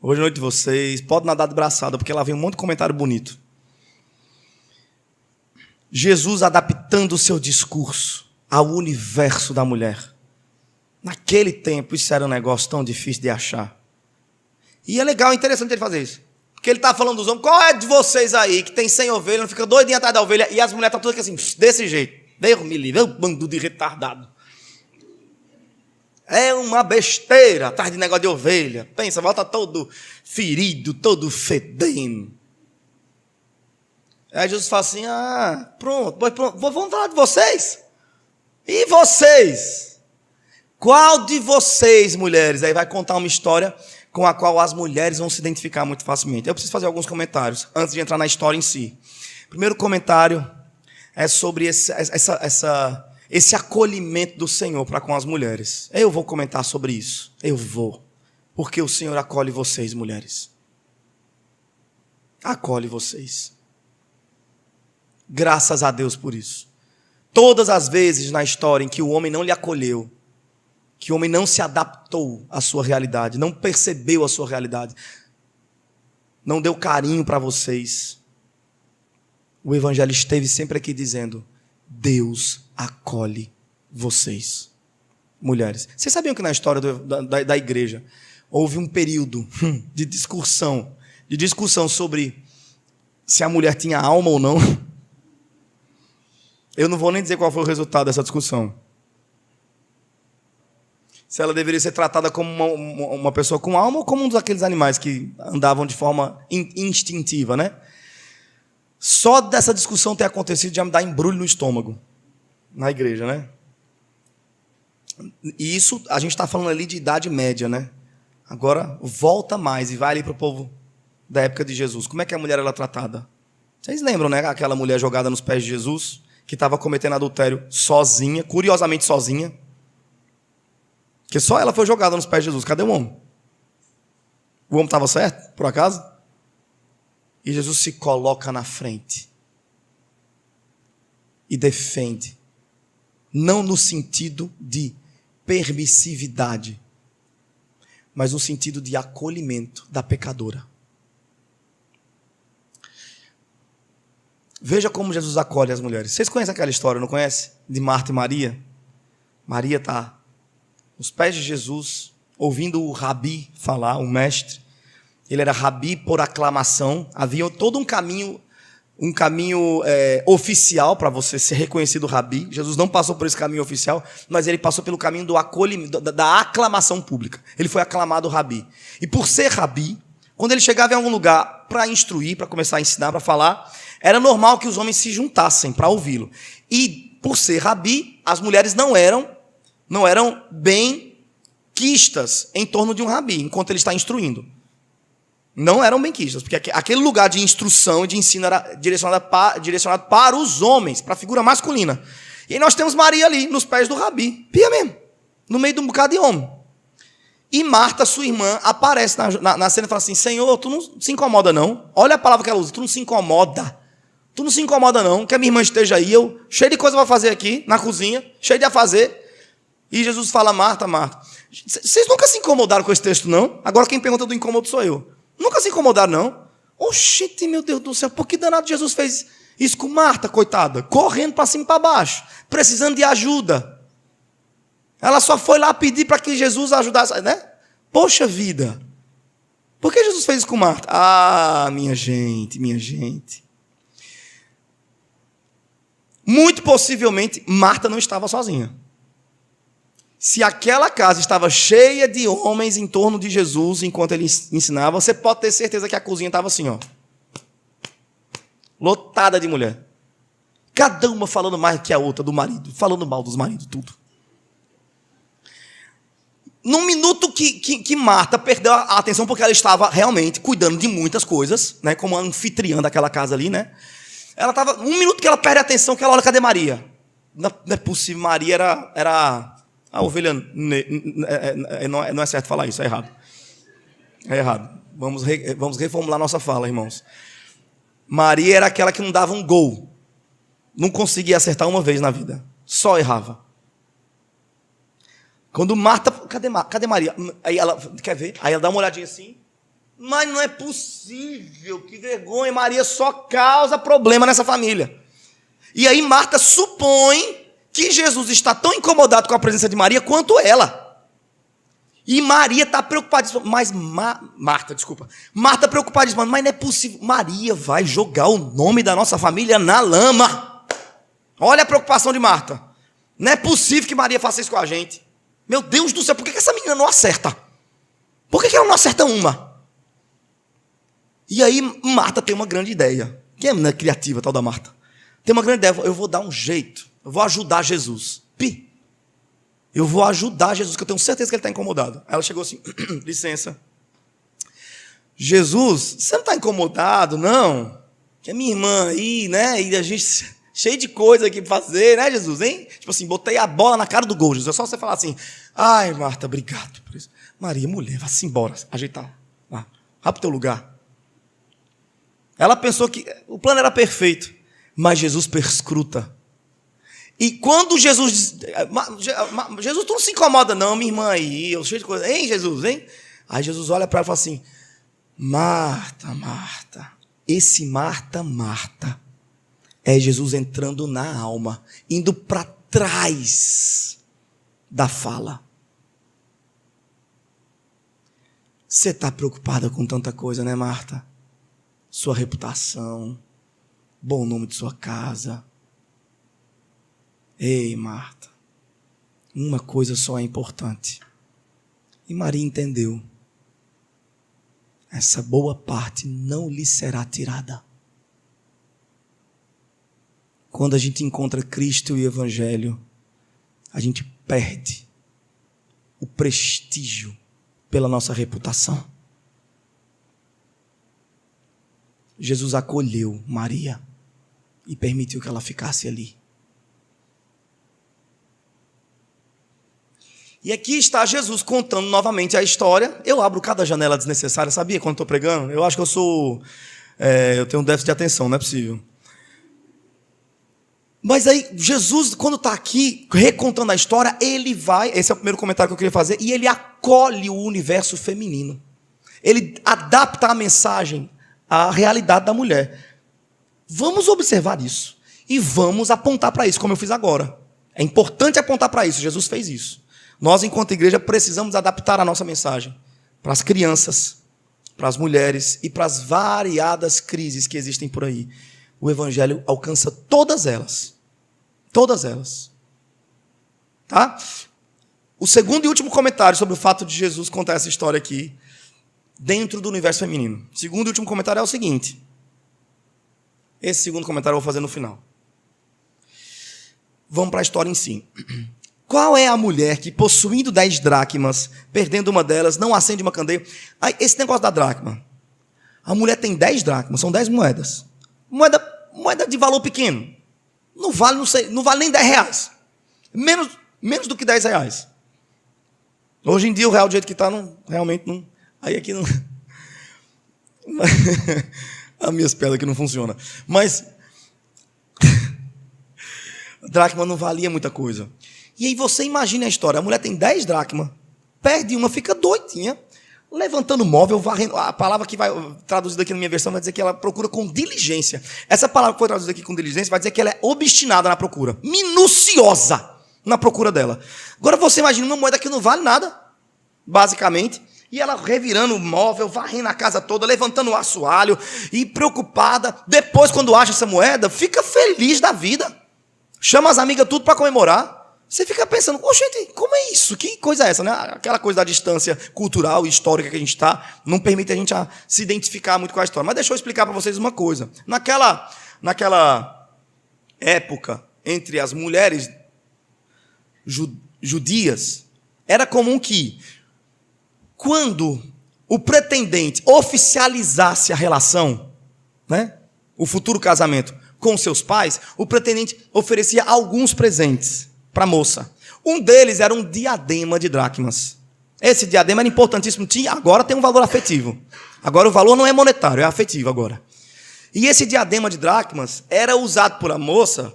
Hoje é a noite de vocês, pode nadar de braçada, porque lá vem um monte de comentário bonito. Jesus adaptando o seu discurso ao universo da mulher. Naquele tempo, isso era um negócio tão difícil de achar. E é legal, interessante ele fazer isso. Porque ele está falando dos homens, qual é de vocês aí que tem 100 ovelhas, não fica doidinho atrás da ovelha, e as mulheres estão todas assim, desse jeito. Deus me livre, é um bando de retardado. É uma besteira atrás de negócio de ovelha. Pensa, volta todo ferido, todo fedendo. Aí Jesus fala assim, pronto, vamos falar de vocês? E vocês? Qual de vocês, mulheres? Aí vai contar uma história com a qual as mulheres vão se identificar muito facilmente. Eu preciso fazer alguns comentários antes de entrar na história em si. Primeiro comentário é sobre esse acolhimento do Senhor para com as mulheres. Eu vou comentar sobre isso. Eu vou. Porque o Senhor acolhe vocês, mulheres. Acolhe vocês. Graças a Deus por isso. Todas as vezes na história em que o homem não lhe acolheu, que o homem não se adaptou à sua realidade, não percebeu a sua realidade, não deu carinho para vocês, o Evangelho esteve sempre aqui dizendo, Deus acolhe vocês. Mulheres, vocês sabiam que na história da igreja houve um período de discussão sobre se a mulher tinha alma ou não? Eu não vou nem dizer qual foi o resultado dessa discussão. Se ela deveria ser tratada como uma pessoa com alma ou como um daqueles animais que andavam de forma instintiva, né? Só dessa discussão ter acontecido já me dá embrulho no estômago, na igreja, né? E isso, a gente está falando ali de idade média, né? Agora, volta mais e vai ali para o povo da época de Jesus. Como é que a mulher era tratada? Vocês lembram, né? Aquela mulher jogada nos pés de Jesus, que estava cometendo adultério sozinha, curiosamente sozinha. Porque só ela foi jogada nos pés de Jesus. Cadê o homem? O homem estava certo, por acaso? E Jesus se coloca na frente e defende. Não no sentido de permissividade, mas no sentido de acolhimento da pecadora. Veja como Jesus acolhe as mulheres. Vocês conhecem aquela história, não conhecem? De Marta e Maria? Maria está nos pés de Jesus, ouvindo o rabi falar, o mestre. Ele era rabi por aclamação. Havia todo um caminho oficial para você ser reconhecido rabi. Jesus não passou por esse caminho oficial, mas ele passou pelo caminho do acolhimento, da aclamação pública. Ele foi aclamado rabi. E por ser rabi, quando ele chegava em algum lugar para instruir, para começar a ensinar, para falar, era normal que os homens se juntassem para ouvi-lo. E por ser rabi, as mulheres não eram bem quistas em torno de um rabi, enquanto ele está instruindo. Não eram bem quistas, porque aquele lugar de instrução e de ensino era direcionado para os homens, para a figura masculina. E aí nós temos Maria ali, nos pés do rabi, pia mesmo, no meio de um bocado de homem. E Marta, sua irmã, aparece na cena e fala assim, Senhor, tu não se incomoda não? Olha a palavra que ela usa, tu não se incomoda. Tu não se incomoda não, que a minha irmã esteja aí, eu cheio de coisa para fazer aqui, na cozinha, cheio de a fazer. E Jesus fala, Marta, vocês nunca se incomodaram com esse texto, não? Agora quem pergunta do incômodo sou eu. Nunca se incomodaram, não? Oxente, meu Deus do céu, por que danado Jesus fez isso com Marta, coitada? Correndo para cima e para baixo, precisando de ajuda. Ela só foi lá pedir para que Jesus ajudasse, né? Poxa vida. Por que Jesus fez isso com Marta? Minha gente. Muito possivelmente, Marta não estava sozinha. Se aquela casa estava cheia de homens em torno de Jesus enquanto ele ensinava, você pode ter certeza que a cozinha estava assim, ó, lotada de mulher. Cada uma falando mais que a outra do marido, falando mal dos maridos, tudo. Num minuto que Marta perdeu a atenção, porque ela estava realmente cuidando de muitas coisas, né, como anfitriã daquela casa ali, né? Ela estava, um minuto que ela perde a atenção, que ela olha, cadê Maria? Não é possível, Maria era a ovelha, não é certo falar isso, é errado. É errado. Vamos reformular nossa fala, irmãos. Maria era aquela que não dava um gol. Não conseguia acertar uma vez na vida. Só errava. Quando Marta... Cadê Maria? Aí ela... Quer ver? Aí ela dá uma olhadinha assim. Mas não é possível, que vergonha. Maria só causa problema nessa família. E aí Marta supõe que Jesus está tão incomodado com a presença de Maria quanto ela. E Maria está preocupadíssima. Mas Marta preocupadíssima. Mas não é possível. Maria vai jogar o nome da nossa família na lama. Olha a preocupação de Marta. Não é possível que Maria faça isso com a gente. Meu Deus do céu, por que essa menina não acerta? Por que ela não acerta uma? E aí Marta tem uma grande ideia. Quem é criativa, tal da Marta? Tem uma grande ideia. Eu vou dar um jeito. Eu vou ajudar Jesus. Eu vou ajudar Jesus, que eu tenho certeza que ele está incomodado. Aí ela chegou assim, licença. Jesus, você não está incomodado, não? Que é minha irmã aí, né? E a gente... cheio de coisa aqui para fazer, né, Jesus, hein? Tipo assim, botei a bola na cara do gol, Jesus. É só você falar assim, ai, Marta, obrigado por isso. Maria, mulher, vá-se embora, ajeitar. Vá para o teu lugar. Ela pensou que o plano era perfeito, mas Jesus perscruta. E quando Jesus diz, Jesus, tu não se incomoda não, minha irmã aí, eu cheio de coisa, hein, Jesus, hein? Aí Jesus olha para ela e fala assim, Marta, Marta, esse Marta, Marta, é Jesus entrando na alma, indo para trás da fala. Você está preocupada com tanta coisa, né, Marta? Sua reputação, bom nome de sua casa. Ei, Marta, uma coisa só é importante. E Maria entendeu. Essa boa parte não lhe será tirada. Quando a gente encontra Cristo e o Evangelho, a gente perde o prestígio pela nossa reputação. Jesus acolheu Maria e permitiu que ela ficasse ali. E aqui está Jesus contando novamente a história. Eu abro cada janela desnecessária, sabia, quando estou pregando? Eu acho que eu tenho um déficit de atenção, não é possível. Mas aí, Jesus, quando está aqui, recontando a história, ele vai, esse é o primeiro comentário que eu queria fazer, e ele acolhe o universo feminino. Ele adapta a mensagem à realidade da mulher. Vamos observar isso. E vamos apontar para isso, como eu fiz agora. É importante apontar para isso, Jesus fez isso. Nós, enquanto igreja, precisamos adaptar a nossa mensagem para as crianças, para as mulheres e para as variadas crises que existem por aí. O Evangelho alcança todas elas. Todas elas. Tá? O segundo e último comentário sobre o fato de Jesus contar essa história aqui, dentro do universo feminino. O segundo e último comentário é o seguinte. Esse segundo comentário eu vou fazer no final. Vamos para a história em si. Qual é a mulher que, possuindo 10 dracmas, perdendo uma delas, não acende uma candeia? Aí, esse negócio da dracma. A mulher tem 10 dracmas, são 10 moedas. Moeda de valor pequeno. Não vale nem 10 reais. Menos do que 10 reais. Hoje em dia, o real do jeito que está, realmente não... Aí aqui não... As minhas pedras aqui não funcionam. Mas... a dracma não valia muita coisa. E aí você imagina a história. A mulher tem 10 dracmas, perde uma, fica doidinha, levantando móvel, varrendo. A palavra que vai traduzida aqui na minha versão vai dizer que ela procura com diligência. Essa palavra que foi traduzida aqui com diligência vai dizer que ela é obstinada na procura, minuciosa na procura dela. Agora você imagina uma moeda que não vale nada, basicamente, e ela revirando o móvel, varrendo a casa toda, levantando o assoalho e preocupada. Depois, quando acha essa moeda, fica feliz da vida. Chama as amigas tudo para comemorar. Você fica pensando, gente, como é isso? Que coisa é essa, né? Aquela coisa da distância cultural e histórica que a gente está, não permite a gente se identificar muito com a história. Mas deixa eu explicar para vocês uma coisa. Naquela época, entre as mulheres judias, era comum que, quando o pretendente oficializasse a relação, né, o futuro casamento com seus pais, o pretendente oferecia alguns presentes para a moça. Um deles era um diadema de dracmas. Esse diadema era importantíssimo, agora tem um valor afetivo. Agora o valor não é monetário, é afetivo agora. E esse diadema de dracmas era usado por a moça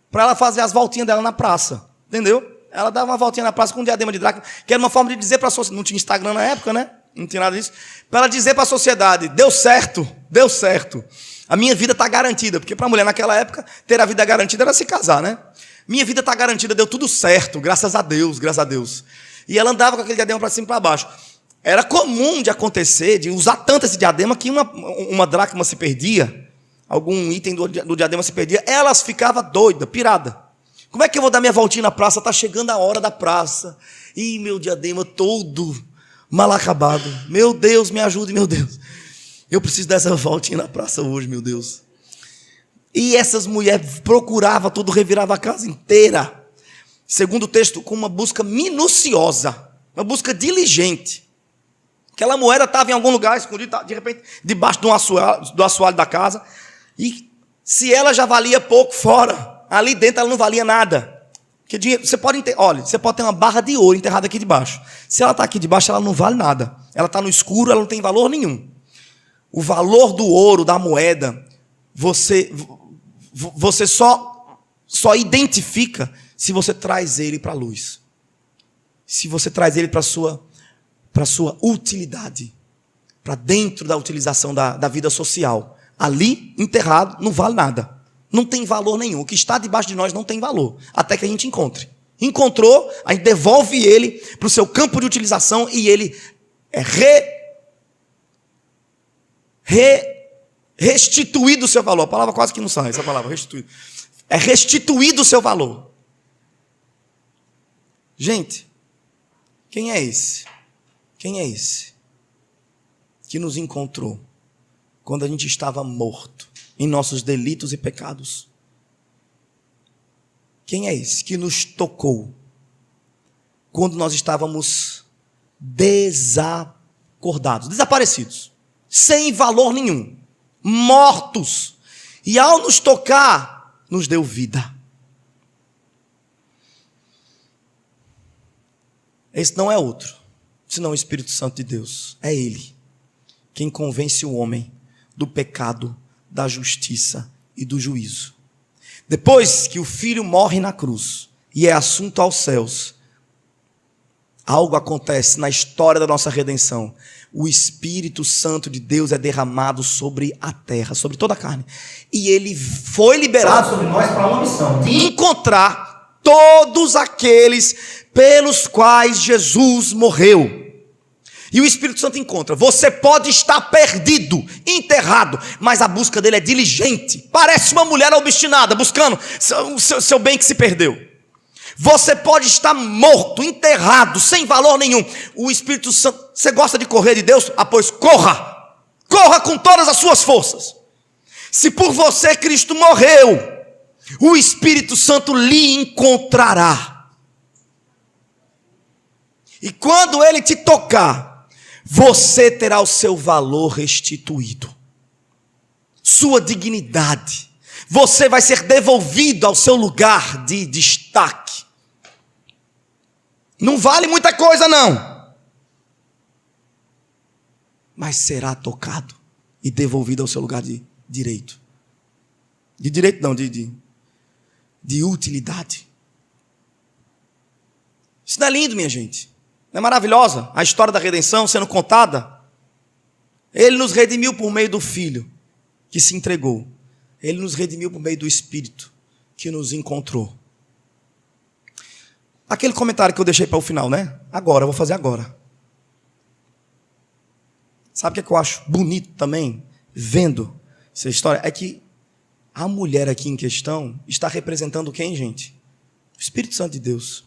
para ela fazer as voltinhas dela na praça. Entendeu? Ela dava uma voltinha na praça com um diadema de dracma, que era uma forma de dizer para a sociedade, não tinha Instagram na época, né? Não tinha nada disso. Para ela dizer para a sociedade, deu certo, deu certo. A minha vida está garantida, porque para a mulher naquela época, ter a vida garantida era se casar, né? Minha vida está garantida, deu tudo certo, graças a Deus, graças a Deus. E ela andava com aquele diadema para cima e para baixo. Era comum de acontecer, de usar tanto esse diadema, que uma dracma se perdia, algum item do diadema se perdia, elas ficavam doidas, pirada. Como é que eu vou dar minha voltinha na praça? Está chegando a hora da praça. E meu diadema todo mal acabado. Meu Deus, me ajude, meu Deus. Eu preciso dessa voltinha na praça hoje, meu Deus. E essas mulheres procuravam tudo, revirava a casa inteira. Segundo o texto, com uma busca minuciosa, uma busca diligente. Aquela moeda estava em algum lugar escondida, de repente, debaixo do assoalho da casa. E se ela já valia pouco fora, ali dentro ela não valia nada. Porque dinheiro, você pode ter uma barra de ouro enterrada aqui debaixo. Se ela está aqui debaixo, ela não vale nada. Ela está no escuro, ela não tem valor nenhum. O valor do ouro, da moeda, você só identifica se você traz ele para a luz. Se você traz ele para a sua utilidade. Para dentro da utilização da vida social. Ali, enterrado, não vale nada. Não tem valor nenhum. O que está debaixo de nós não tem valor. Até que a gente encontre. Encontrou, a gente devolve ele para o seu campo de utilização e ele é restituído o seu valor. A palavra quase que não sai, essa palavra, restituído. É restituído o seu valor. Gente, quem é esse? Quem é esse que nos encontrou quando a gente estava morto em nossos delitos e pecados? Quem é esse que nos tocou quando nós estávamos desacordados, desaparecidos, sem valor nenhum, mortos, e ao nos tocar, nos deu vida? Esse não é outro, senão o Espírito Santo de Deus. É Ele quem convence o homem do pecado, da justiça e do juízo. Depois que o Filho morre na cruz e é assunto aos céus, algo acontece na história da nossa redenção. O Espírito Santo de Deus é derramado sobre a terra, sobre toda a carne. E ele foi liberado sobre nós para uma missão: de encontrar todos aqueles pelos quais Jesus morreu. E o Espírito Santo encontra. Você pode estar perdido, enterrado, mas a busca dele é diligente. Parece uma mulher obstinada, buscando seu bem que se perdeu. Você pode estar morto, enterrado, sem valor nenhum. O Espírito Santo, você gosta de correr de Deus? Ah, pois corra. Corra com todas as suas forças. Se por você Cristo morreu, o Espírito Santo lhe encontrará. E quando ele te tocar, você terá o seu valor restituído, sua dignidade. Você vai ser devolvido ao seu lugar de destaque. Não vale muita coisa, não. Mas será tocado e devolvido ao seu lugar de direito. De direito não, de utilidade. Isso não é lindo, minha gente? Não é maravilhosa a história da redenção sendo contada? Ele nos redimiu por meio do Filho que se entregou. Ele nos redimiu por meio do Espírito que nos encontrou. Aquele comentário que eu deixei para o final, né? Agora, eu vou fazer agora. Sabe o que eu acho bonito também, vendo essa história? É que a mulher aqui em questão está representando quem, gente? O Espírito Santo de Deus.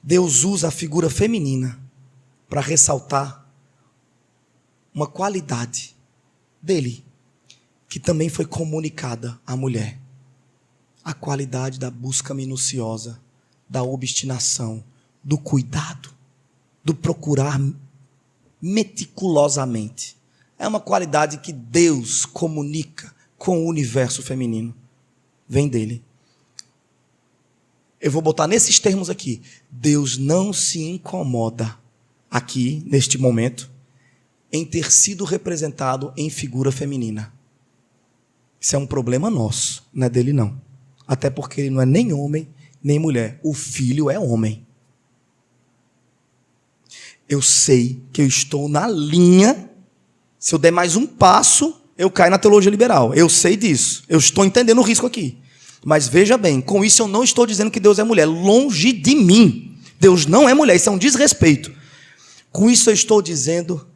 Deus usa a figura feminina para ressaltar uma qualidade dele, que também foi comunicada à mulher. A qualidade da busca minuciosa, da obstinação, do cuidado, do procurar meticulosamente. É uma qualidade que Deus comunica com o universo feminino. Vem dele. Eu vou botar nesses termos aqui. Deus não se incomoda aqui, neste momento, em ter sido representado em figura feminina. Isso é um problema nosso, não é dele não. Até porque ele não é nem homem, nem mulher. O filho é homem. Eu sei que eu estou na linha. Se eu der mais um passo, eu caio na teologia liberal. Eu sei disso. Eu estou entendendo o risco aqui. Mas veja bem, com isso eu não estou dizendo que Deus é mulher. Longe de mim. Deus não é mulher. Isso é um desrespeito. Com isso eu estou dizendo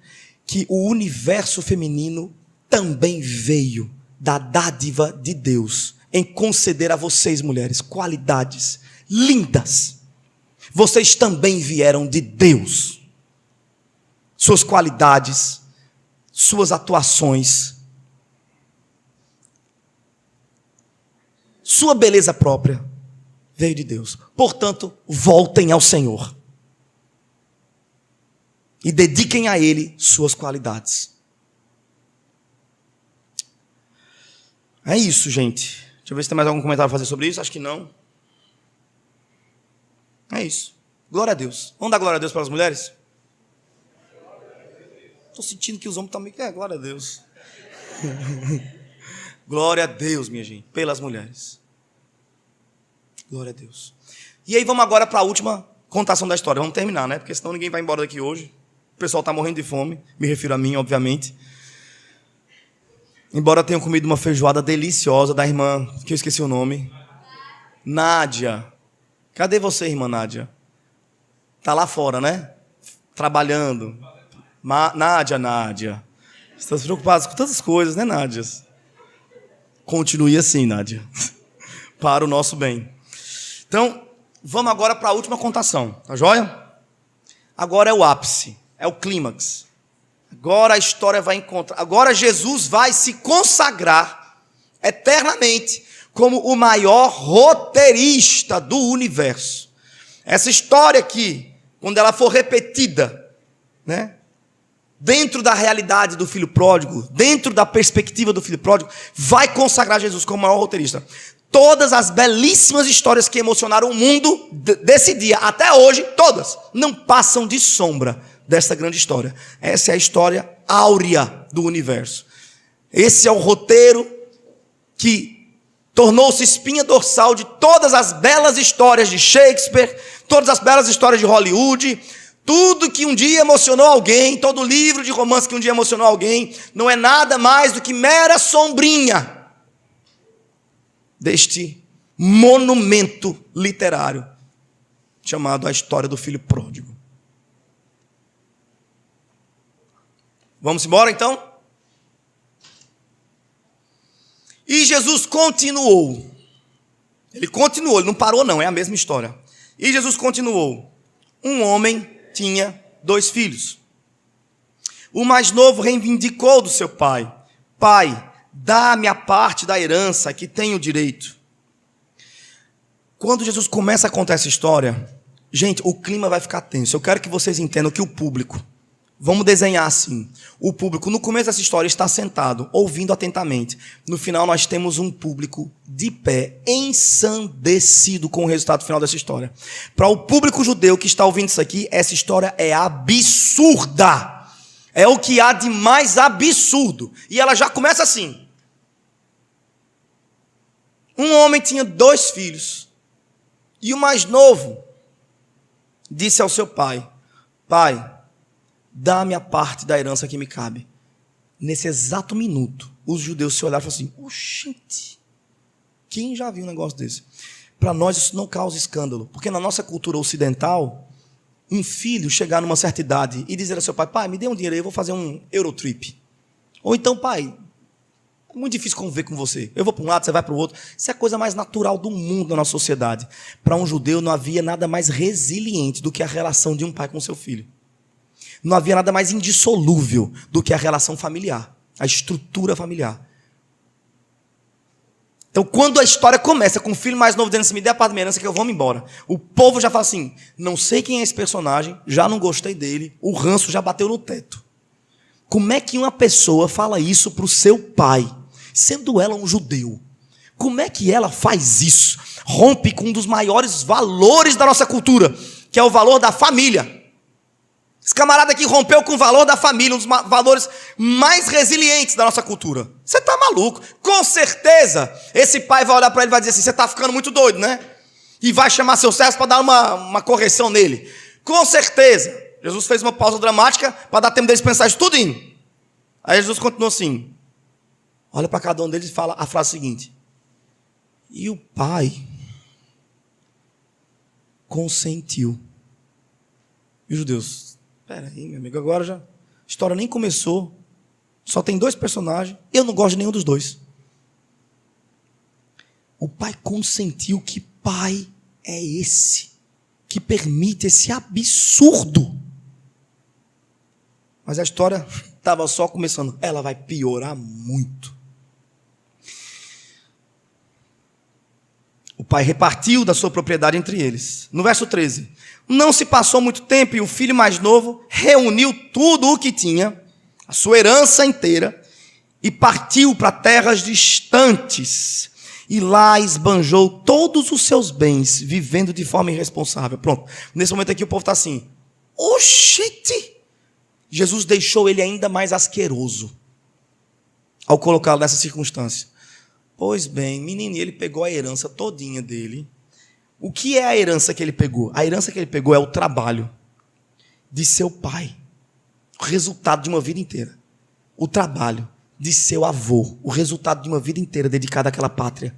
que o universo feminino também veio da dádiva de Deus em conceder a vocês, mulheres, qualidades lindas. Vocês também vieram de Deus. Suas qualidades, suas atuações, sua beleza própria veio de Deus. Portanto, voltem ao Senhor e dediquem a Ele suas qualidades. É isso, gente. Deixa eu ver se tem mais algum comentário para fazer sobre isso. Acho que não. É isso. Glória a Deus. Vamos dar glória a Deus para as mulheres? Estou sentindo que os homens estão meio... glória a Deus. Glória a Deus, minha gente, pelas mulheres. Glória a Deus. E aí vamos agora para a última contação da história. Vamos terminar, né? Porque senão ninguém vai embora daqui hoje. O pessoal está morrendo de fome. Me refiro a mim, obviamente. Embora tenham comido uma feijoada deliciosa da irmã, que eu esqueci o nome. Nádia. Cadê você, irmã Nádia? Está lá fora, né? Trabalhando. Nádia. Você está preocupada com tantas coisas, né, Nádia? Continue assim, Nádia. Para o nosso bem. Então, vamos agora para a última contação. Tá joia? Agora é o ápice. É o clímax. Agora a história vai encontrar. Agora Jesus vai se consagrar eternamente como o maior roteirista do universo. Essa história aqui, quando ela for repetida, né, dentro da realidade do filho pródigo, dentro da perspectiva do filho pródigo, vai consagrar Jesus como o maior roteirista. Todas as belíssimas histórias que emocionaram o mundo desse dia até hoje, todas, não passam de sombra dessa grande história. Essa é a história áurea do universo. Esse é o roteiro que tornou-se espinha dorsal de todas as belas histórias de Shakespeare, todas as belas histórias de Hollywood, tudo que um dia emocionou alguém, todo livro de romance que um dia emocionou alguém, não é nada mais do que mera sombrinha deste monumento literário chamado A História do Filho Pródigo. Vamos embora então? E Jesus continuou. Ele continuou, ele não parou não, é a mesma história. E Jesus continuou. Um homem tinha 2 filhos. O mais novo reivindicou do seu pai: Pai, dá-me a parte da herança que tenho direito. Quando Jesus começa a contar essa história, gente, o clima vai ficar tenso. Eu quero que vocês entendam que o público, vamos desenhar assim, o público no começo dessa história está sentado, ouvindo atentamente. No final nós temos um público de pé, ensandecido com o resultado final dessa história. Para o público judeu que está ouvindo isso aqui, essa história é absurda. É o que há de mais absurdo. E ela já começa assim. Um homem tinha 2 filhos. E o mais novo disse ao seu pai: Pai, dá-me a parte da herança que me cabe. Nesse exato minuto, os judeus se olharam e falaram assim: oxente, quem já viu um negócio desse? Para nós isso não causa escândalo. Porque na nossa cultura ocidental, um filho chegar numa certa idade e dizer ao seu pai: pai, me dê um dinheiro aí, eu vou fazer um Eurotrip. Ou então: pai, é muito difícil conviver com você. Eu vou para um lado, você vai para o outro. Isso é a coisa mais natural do mundo na nossa sociedade. Para um judeu não havia nada mais resiliente do que a relação de um pai com seu filho. Não havia nada mais indissolúvel do que a relação familiar, a estrutura familiar. Então, quando a história começa com o filho mais novo dizendo assim: me dê a parte da minha herança que eu vou me embora, o povo já fala assim: não sei quem é esse personagem, já não gostei dele, o ranço já bateu no teto. Como é que uma pessoa fala isso para o seu pai, sendo ela um judeu? Como é que ela faz isso? Rompe com um dos maiores valores da nossa cultura, que é o valor da família. Esse camarada aqui rompeu com o valor da família, um dos valores mais resilientes da nossa cultura. Você está maluco? Com certeza, esse pai vai olhar para ele e vai dizer assim, você está ficando muito doido, né? E vai chamar seus servos para dar uma correção nele. Com certeza. Jesus fez uma pausa dramática para dar tempo deles pensar isso tudinho. Aí Jesus continuou assim. Olha para cada um deles e fala a frase seguinte. E o pai consentiu. E os judeus, espera aí, meu amigo, agora já a história nem começou. Só tem 2 personagens. Eu não gosto de nenhum dos 2. O pai consentiu. Que pai é esse que permite esse absurdo? Mas a história estava só começando. Ela vai piorar muito. O pai repartiu da sua propriedade entre eles. No verso 13. Não se passou muito tempo e o filho mais novo reuniu tudo o que tinha, a sua herança inteira, e partiu para terras distantes. E lá esbanjou todos os seus bens, vivendo de forma irresponsável. Pronto. Nesse momento aqui o povo está assim. Oxente! Jesus deixou ele ainda mais asqueroso ao colocá-lo nessa circunstância. Pois bem, menino, ele pegou a herança todinha dele. O que é a herança que ele pegou? A herança que ele pegou é o trabalho de seu pai. O resultado de uma vida inteira. O trabalho de seu avô. O resultado de uma vida inteira dedicada àquela pátria.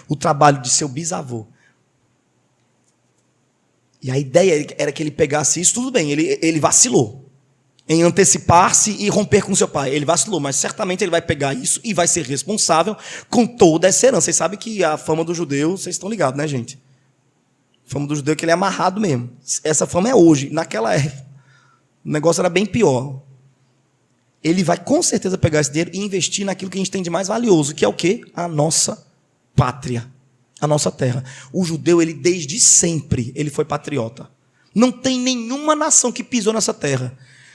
O trabalho de seu bisavô. E a ideia era que ele pegasse isso, tudo bem, ele vacilou em antecipar-se e romper com seu pai. Ele vacilou, mas certamente ele vai pegar isso e vai ser responsável com toda essa herança. Vocês sabem que a fama do judeu, vocês estão ligados, né, gente? A fama do judeu é que ele é amarrado mesmo. Essa fama é hoje. Naquela época, o negócio era bem pior. Ele vai com certeza pegar esse dinheiro e investir naquilo que a gente tem de mais valioso, que é o quê? A nossa pátria, a nossa terra. O judeu, ele desde sempre, ele foi patriota. Não tem nenhuma nação que pisou nessa terra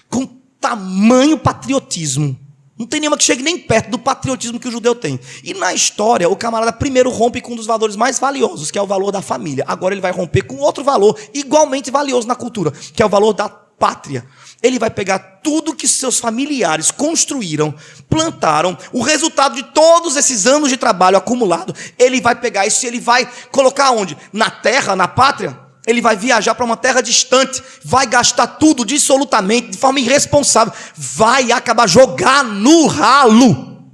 com tamanho patriotismo. Não tem nenhuma que chegue nem perto do patriotismo que o judeu tem. E na história, o camarada primeiro rompe com um dos valores mais valiosos, que é o valor da família. Agora ele vai romper com outro valor igualmente valioso na cultura, que é o valor da pátria. Ele vai pegar tudo que seus familiares construíram, plantaram, o resultado de todos esses anos de trabalho acumulado, ele vai pegar isso e ele vai colocar onde? Na terra, na pátria. Ele vai viajar para uma terra distante, vai gastar tudo dissolutamente, de forma irresponsável, vai acabar jogar no ralo.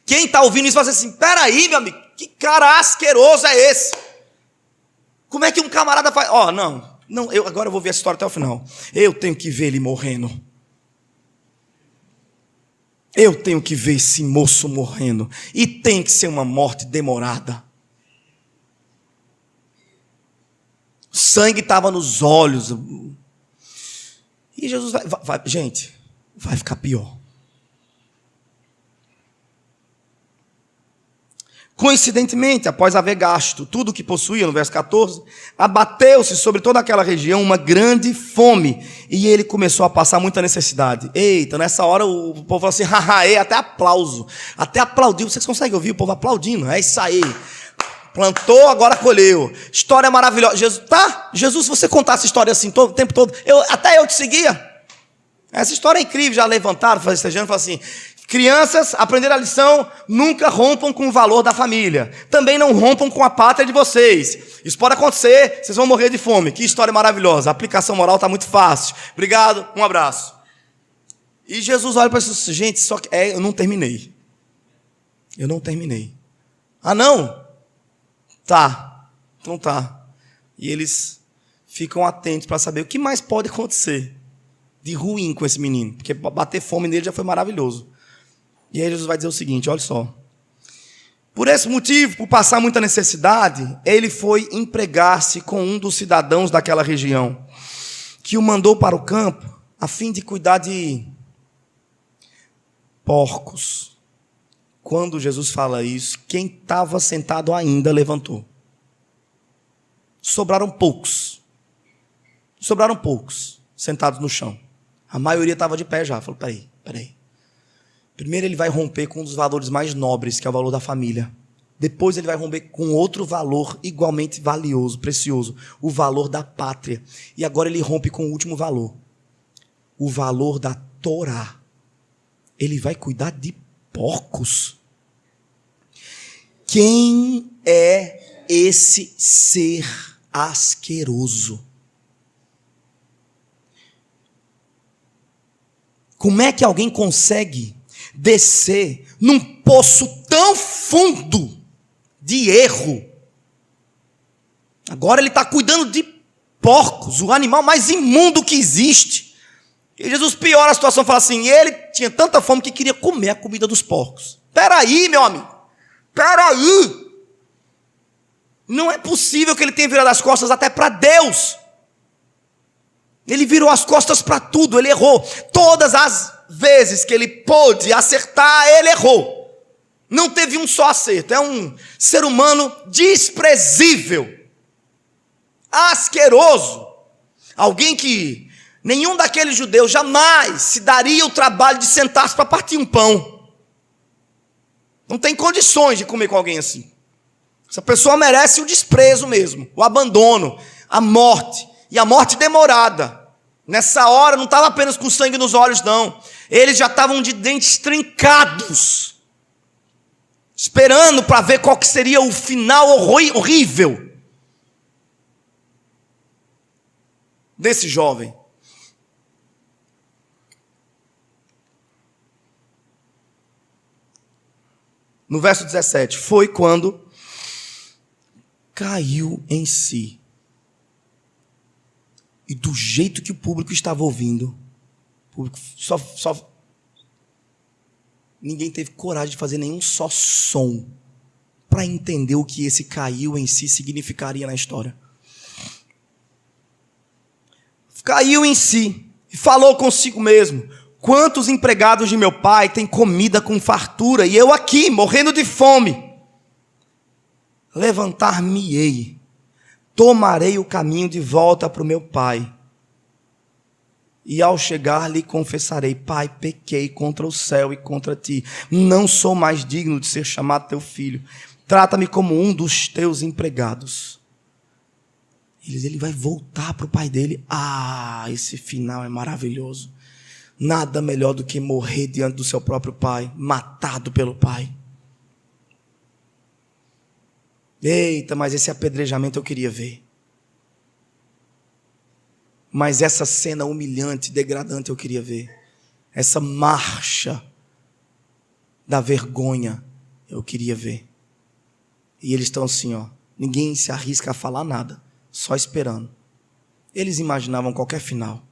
Quem está ouvindo isso vai dizer assim, peraí, meu amigo, que cara asqueroso é esse? Como é que um camarada faz? Agora eu vou ver essa história até o final. Eu tenho que ver ele morrendo. Eu tenho que ver esse moço morrendo. E tem que ser uma morte demorada. O sangue estava nos olhos. E Jesus gente, vai ficar pior. Coincidentemente, após haver gasto tudo o que possuía, no verso 14, abateu-se sobre toda aquela região uma grande fome, e ele começou a passar muita necessidade. Eita, nessa hora o povo falou assim, haha, até aplauso, até aplaudiu. Vocês conseguem ouvir o povo aplaudindo? É isso aí. Plantou, agora colheu. História maravilhosa. Jesus, se você contasse essa história assim o tempo todo, até eu te seguia. Essa história é incrível. Já levantaram, fazendo, falaram assim, crianças, aprenderam a lição, nunca rompam com o valor da família. Também não rompam com a pátria de vocês. Isso pode acontecer, vocês vão morrer de fome. Que história maravilhosa. A aplicação moral está muito fácil. Obrigado, um abraço. E Jesus olha para isso, gente, só que eu não terminei. Eu não terminei. Ah, não? Tá, então tá. E eles ficam atentos para saber o que mais pode acontecer de ruim com esse menino. Porque bater fome nele já foi maravilhoso. E aí Jesus vai dizer o seguinte, olha só. Por esse motivo, por passar muita necessidade, ele foi empregar-se com um dos cidadãos daquela região, que o mandou para o campo, a fim de cuidar de porcos. Quando Jesus fala isso, quem estava sentado ainda levantou. Sobraram poucos sentados no chão. A maioria estava de pé já. Falou, peraí. Primeiro ele vai romper com um dos valores mais nobres, que é o valor da família. Depois ele vai romper com outro valor igualmente valioso, precioso, o valor da pátria. E agora ele rompe com o último valor, o valor da Torá, ele vai cuidar de porcos? Quem é esse ser asqueroso? Como é que alguém consegue descer num poço tão fundo de erro? Agora ele está cuidando de porcos, o animal mais imundo que existe. E Jesus piora a situação, fala assim, ele tinha tanta fome que queria comer a comida dos porcos. Espera aí, meu amigo, espera aí. Não é possível que ele tenha virado as costas até para Deus. Ele virou as costas para tudo, ele errou. Todas as vezes que ele pôde acertar, ele errou. Não teve um só acerto. É um ser humano desprezível, asqueroso. Alguém que nenhum daqueles judeus jamais se daria o trabalho de sentar-se para partir um pão. Não tem condições de comer com alguém assim. Essa pessoa merece o desprezo mesmo, o abandono, a morte. E a morte demorada. Nessa hora não estava apenas com sangue nos olhos, não. Eles já estavam de dentes trincados, esperando para ver qual que seria o final horrível desse jovem. No verso 17, foi quando caiu em si. E do jeito que o público estava ouvindo, o público ninguém teve coragem de fazer nenhum só som para entender o que esse caiu em si significaria na história. Caiu em si e falou consigo mesmo: quantos empregados de meu pai têm comida com fartura e eu aqui morrendo de fome? Levantar-me-ei, tomarei o caminho de volta para o meu pai. E ao chegar lhe confessarei: Pai, pequei contra o céu e contra ti. Não sou mais digno de ser chamado teu filho. Trata-me como um dos teus empregados. Ele vai voltar para o pai dele. Ah, esse final é maravilhoso. Nada melhor do que morrer diante do seu próprio pai, matado pelo pai. Eita, mas esse apedrejamento eu queria ver. Mas essa cena humilhante, degradante eu queria ver. Essa marcha da vergonha eu queria ver. E eles estão assim, ó. Ninguém se arrisca a falar nada, só esperando. Eles imaginavam qualquer final.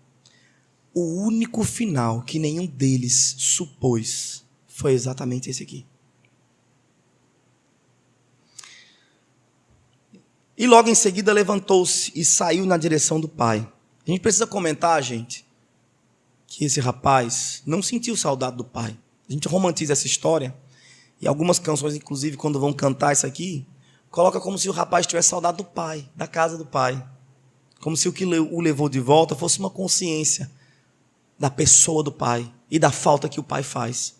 O único final que nenhum deles supôs foi exatamente esse aqui. E logo em seguida levantou-se e saiu na direção do pai. A gente precisa comentar, gente, que esse rapaz não sentiu saudade do pai. A gente romantiza essa história, e algumas canções, inclusive, quando vão cantar isso aqui, coloca como se o rapaz tivesse saudade do pai, da casa do pai. Como se o que o levou de volta fosse uma consciência da pessoa do pai e da falta que o pai faz.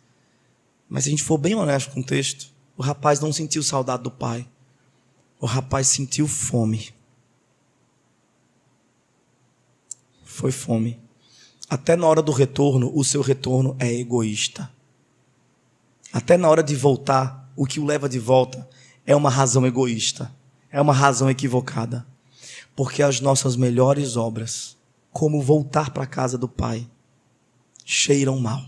Mas se a gente for bem honesto com o texto, o rapaz não sentiu saudade do pai. O rapaz sentiu fome. Foi fome. Até na hora do retorno, o seu retorno é egoísta. Até na hora de voltar, o que o leva de volta é uma razão egoísta. É uma razão equivocada. Porque as nossas melhores obras, como voltar para a casa do Pai, cheiram mal.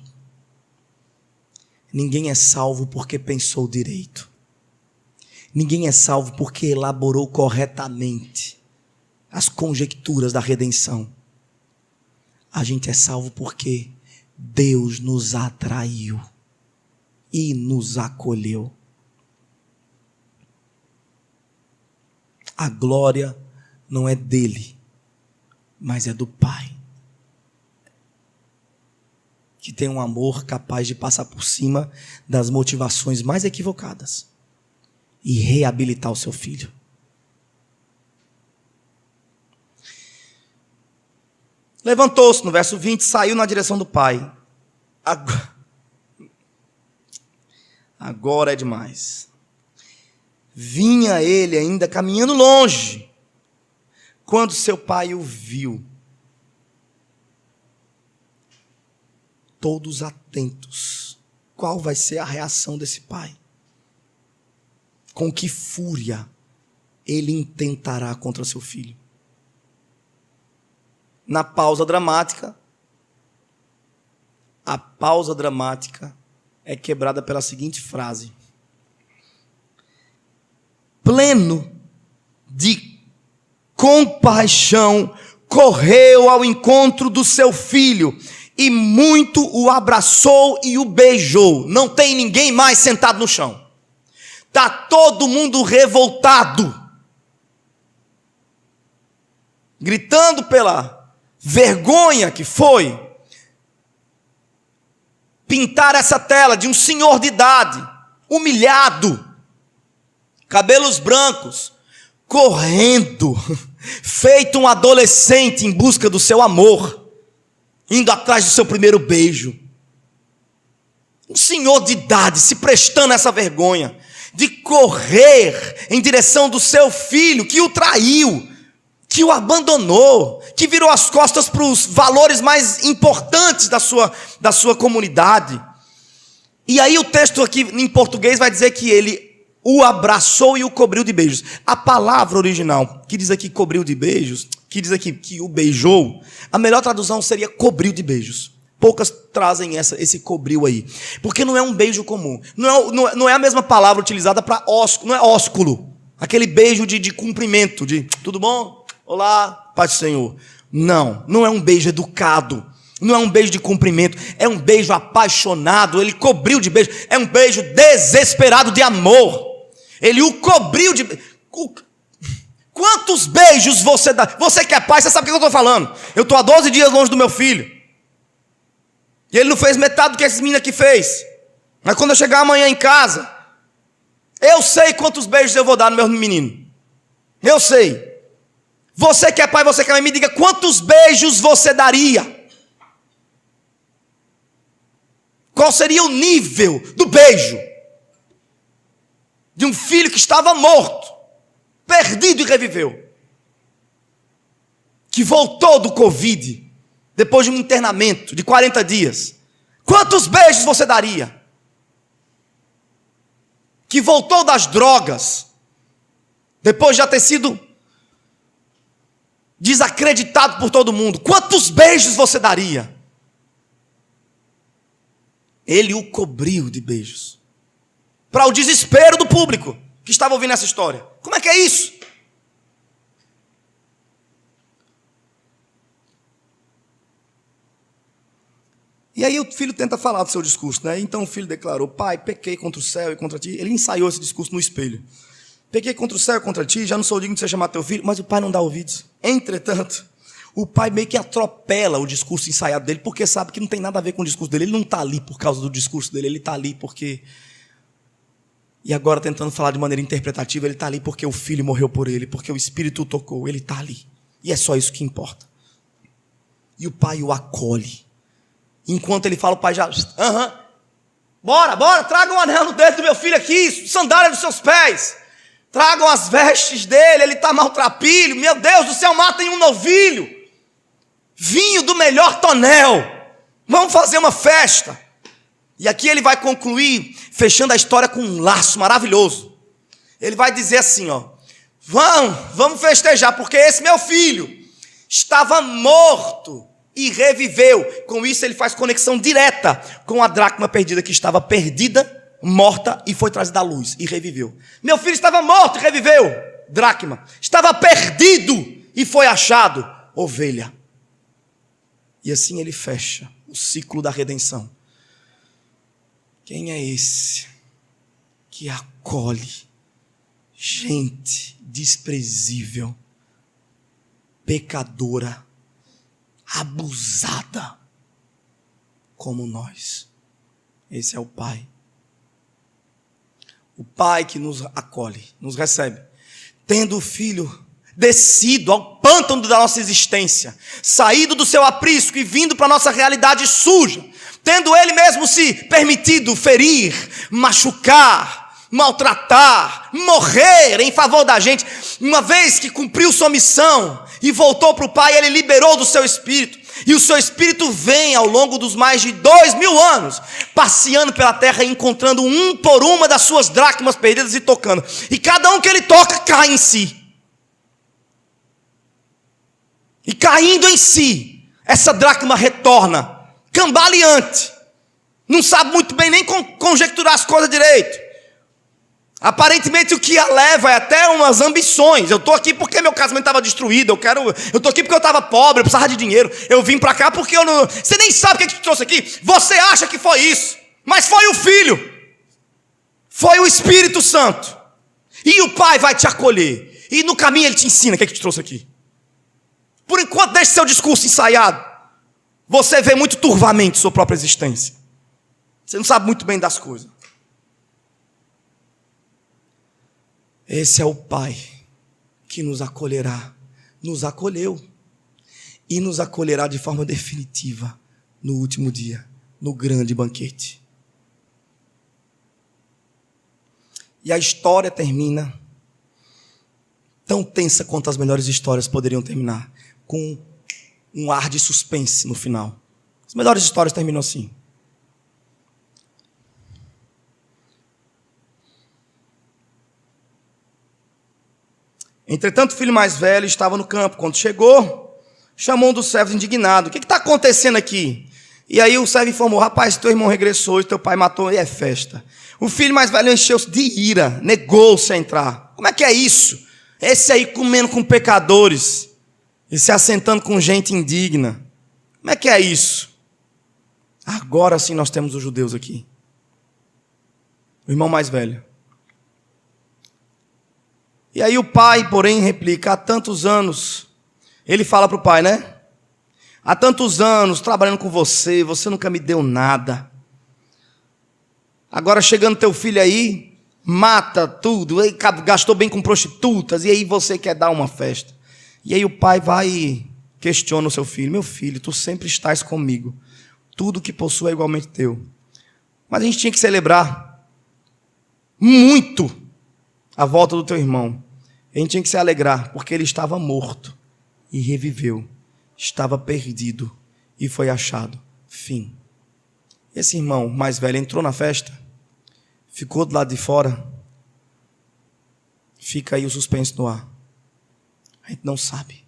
Ninguém é salvo porque pensou direito. Ninguém é salvo porque elaborou corretamente as conjecturas da redenção. A gente é salvo porque Deus nos atraiu e nos acolheu. A glória não é dele, mas é do Pai, que tem um amor capaz de passar por cima das motivações mais equivocadas e reabilitar o seu filho. Levantou-se, no verso 20, saiu na direção do pai. Agora é demais. Vinha ele ainda caminhando longe, quando seu pai o viu. todos atentos. Qual vai ser a reação desse pai? Com que fúria ele intentará contra seu filho? Na pausa dramática, a pausa dramática é quebrada pela seguinte frase: pleno de compaixão, correu ao encontro do seu filho e muito o abraçou e o beijou. Não tem ninguém mais sentado no chão. Está todo mundo revoltado, gritando pela vergonha que foi pintar essa tela de um senhor de idade, humilhado, cabelos brancos, correndo, feito um adolescente em busca do seu amor, indo atrás do seu primeiro beijo. Um senhor de idade se prestando a essa vergonha de correr em direção do seu filho que o traiu, que o abandonou, que virou as costas para os valores mais importantes da sua comunidade. E aí o texto aqui em português vai dizer que ele o abraçou e o cobriu de beijos. A palavra original, que diz aqui cobriu de beijos, que diz aqui que o beijou, a melhor tradução seria cobriu de beijos. Poucas trazem esse cobriu aí, porque não é um beijo comum, não é a mesma palavra utilizada para ósculo, não é ósculo, aquele beijo de cumprimento, de tudo bom? Olá, paz do Senhor. Não é um beijo educado, não é um beijo de cumprimento, é um beijo apaixonado, ele cobriu de beijo, é um beijo desesperado de amor, ele o cobriu de... Quantos beijos você dá? Você que é pai, você sabe o que eu estou falando. Eu estou há 12 dias longe do meu filho, e ele não fez metade do que esse menino aqui fez, mas quando eu chegar amanhã em casa, eu sei quantos beijos eu vou dar no meu menino, eu sei. Você que é pai, você que é mãe, me diga quantos beijos você daria? Qual seria o nível do beijo de um filho que estava morto, perdido e reviveu, que voltou do Covid depois de um internamento de 40 dias? Quantos beijos você daria? Que voltou das drogas depois de já ter sido desacreditado por todo mundo. Quantos beijos você daria? Ele o cobriu de beijos, para o desespero do público que estava ouvindo essa história. Como é que é isso? E aí o filho tenta falar do seu discurso, né? Então o filho declarou: pai, pequei contra o céu e contra ti. Ele ensaiou esse discurso no espelho. Pequei contra o céu e contra ti, já não sou digno de você chamar teu filho. Mas o pai não dá ouvidos. Entretanto, o pai meio que atropela o discurso ensaiado dele, porque sabe que não tem nada a ver com o discurso dele. Ele não está ali por causa do discurso dele, ele está ali porque... E agora tentando falar de maneira interpretativa, ele está ali porque o filho morreu por ele, porque o Espírito o tocou, ele está ali. E é só isso que importa. E o pai o acolhe. Enquanto ele fala, o pai já... Bora, traga um anel no dedo do meu filho aqui, sandália dos seus pés. Tragam as vestes dele, ele está maltrapilho. Meu Deus do céu, matem um novilho. Vinho do melhor tonel. Vamos fazer uma festa. E aqui ele vai concluir, fechando a história com um laço maravilhoso. Ele vai dizer assim, vamos festejar, porque esse meu filho estava morto e reviveu. Com isso ele faz conexão direta com a dracma perdida, que estava perdida, morta, e foi trazida à luz e reviveu. Meu filho estava morto e reviveu, dracma. Estava perdido e foi achado, ovelha. E assim ele fecha o ciclo da redenção. Quem é esse que acolhe gente desprezível, pecadora, abusada como nós? Esse é o Pai. O Pai que nos acolhe, nos recebe, tendo o Filho descido ao pântano da nossa existência, saído do seu aprisco e vindo para a nossa realidade suja, tendo Ele mesmo se permitido ferir, machucar, maltratar, morrer em favor da gente. Uma vez que cumpriu sua missão e voltou para o Pai, Ele liberou do seu Espírito. E o seu espírito vem ao longo dos mais de 2000 anos, passeando pela terra e encontrando um por uma das suas dracmas perdidas e tocando. E cada um que ele toca cai em si. E caindo em si, essa dracma retorna, cambaleante. Não sabe muito bem nem conjecturar as coisas direito. Aparentemente o que a leva é até umas ambições. Eu estou aqui porque meu casamento estava destruído. Eu estou aqui porque eu estava pobre, eu precisava de dinheiro. Eu vim para cá porque eu não... Você nem sabe o que te trouxe aqui. Você acha que foi isso. Mas foi o Filho. Foi o Espírito Santo. E o Pai vai te acolher. E no caminho ele te ensina o que te trouxe aqui. Por enquanto deixe seu discurso ensaiado. Você vê muito turvamente sua própria existência. Você não sabe muito bem das coisas. Esse é o Pai que nos acolherá, nos acolheu e nos acolherá de forma definitiva no último dia, no grande banquete. E a história termina tão tensa quanto as melhores histórias poderiam terminar, com um ar de suspense no final. As melhores histórias terminam assim. Entretanto, o filho mais velho estava no campo. Quando chegou, chamou um dos servos indignado. O que está acontecendo aqui? E aí o servo informou: rapaz, teu irmão regressou e teu pai matou, e é festa. O filho mais velho encheu-se de ira, negou-se a entrar. Como é que é isso? Esse aí comendo com pecadores e se assentando com gente indigna. Como é que é isso? Agora sim nós temos os judeus aqui. O irmão mais velho. E aí o pai, porém, replica: há tantos anos, ele fala para o pai, né? Há tantos anos trabalhando com você, você nunca me deu nada. Agora chegando teu filho aí, mata tudo, aí gastou bem com prostitutas, e aí você quer dar uma festa. E aí o pai vai e questiona o seu filho: meu filho, tu sempre estás comigo, tudo que possuo é igualmente teu. Mas a gente tinha que celebrar muito a volta do teu irmão. A gente tinha que se alegrar, porque ele estava morto e reviveu. Estava perdido e foi achado. Fim. Esse irmão mais velho entrou na festa, ficou do lado de fora. Fica aí o suspense no ar. A gente não sabe.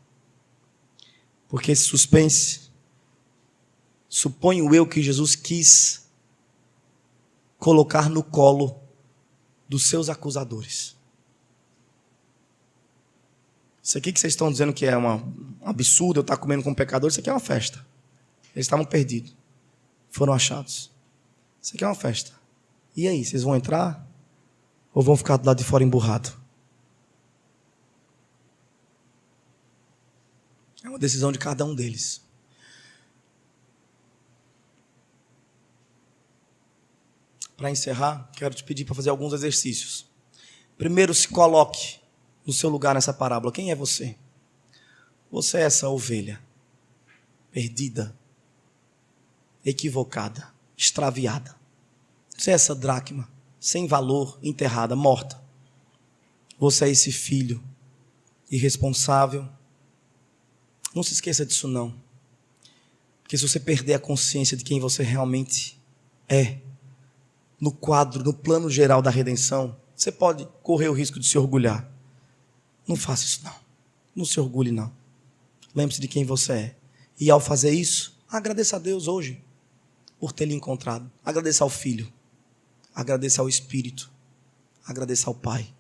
Porque esse suspense, suponho eu que Jesus quis colocar no colo dos seus acusadores. Isso aqui que vocês estão dizendo que é um absurdo, eu estar comendo com pecadores, isso aqui é uma festa. Eles estavam perdidos, foram achados. Isso aqui é uma festa. E aí, vocês vão entrar ou vão ficar do lado de fora emburrado? É uma decisão de cada um deles. Para encerrar, quero te pedir para fazer alguns exercícios. Primeiro, se coloque no seu lugar nessa parábola. Quem é você? Você é essa ovelha perdida, equivocada, extraviada. Você é essa dracma sem valor, enterrada, morta. Você é esse filho irresponsável. Não se esqueça disso não. Porque se você perder a consciência de quem você realmente é, no quadro, no plano geral da redenção, você pode correr o risco de se orgulhar. Não faça isso não. Não se orgulhe não. Lembre-se de quem você é. E ao fazer isso, agradeça a Deus hoje por ter lhe encontrado. Agradeça ao Filho. Agradeça ao Espírito. Agradeça ao Pai.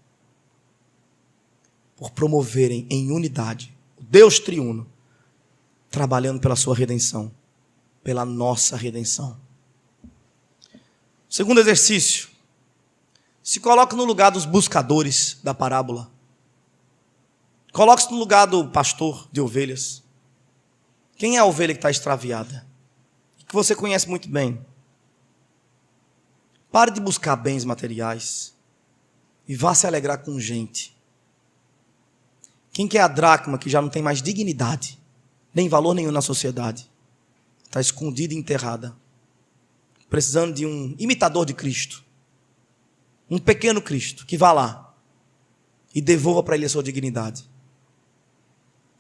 Por promoverem em unidade o Deus triuno, trabalhando pela sua redenção, pela nossa redenção. Segundo exercício, se coloque no lugar dos buscadores da parábola. Coloque-se no lugar do pastor de ovelhas. Quem é a ovelha que está extraviada? Que você conhece muito bem. Pare de buscar bens materiais e vá se alegrar com gente. Quem que é a dracma que já não tem mais dignidade, nem valor nenhum na sociedade? Está escondida e enterrada, precisando de um imitador de Cristo. Um pequeno Cristo que vá lá e devolva para ele a sua dignidade.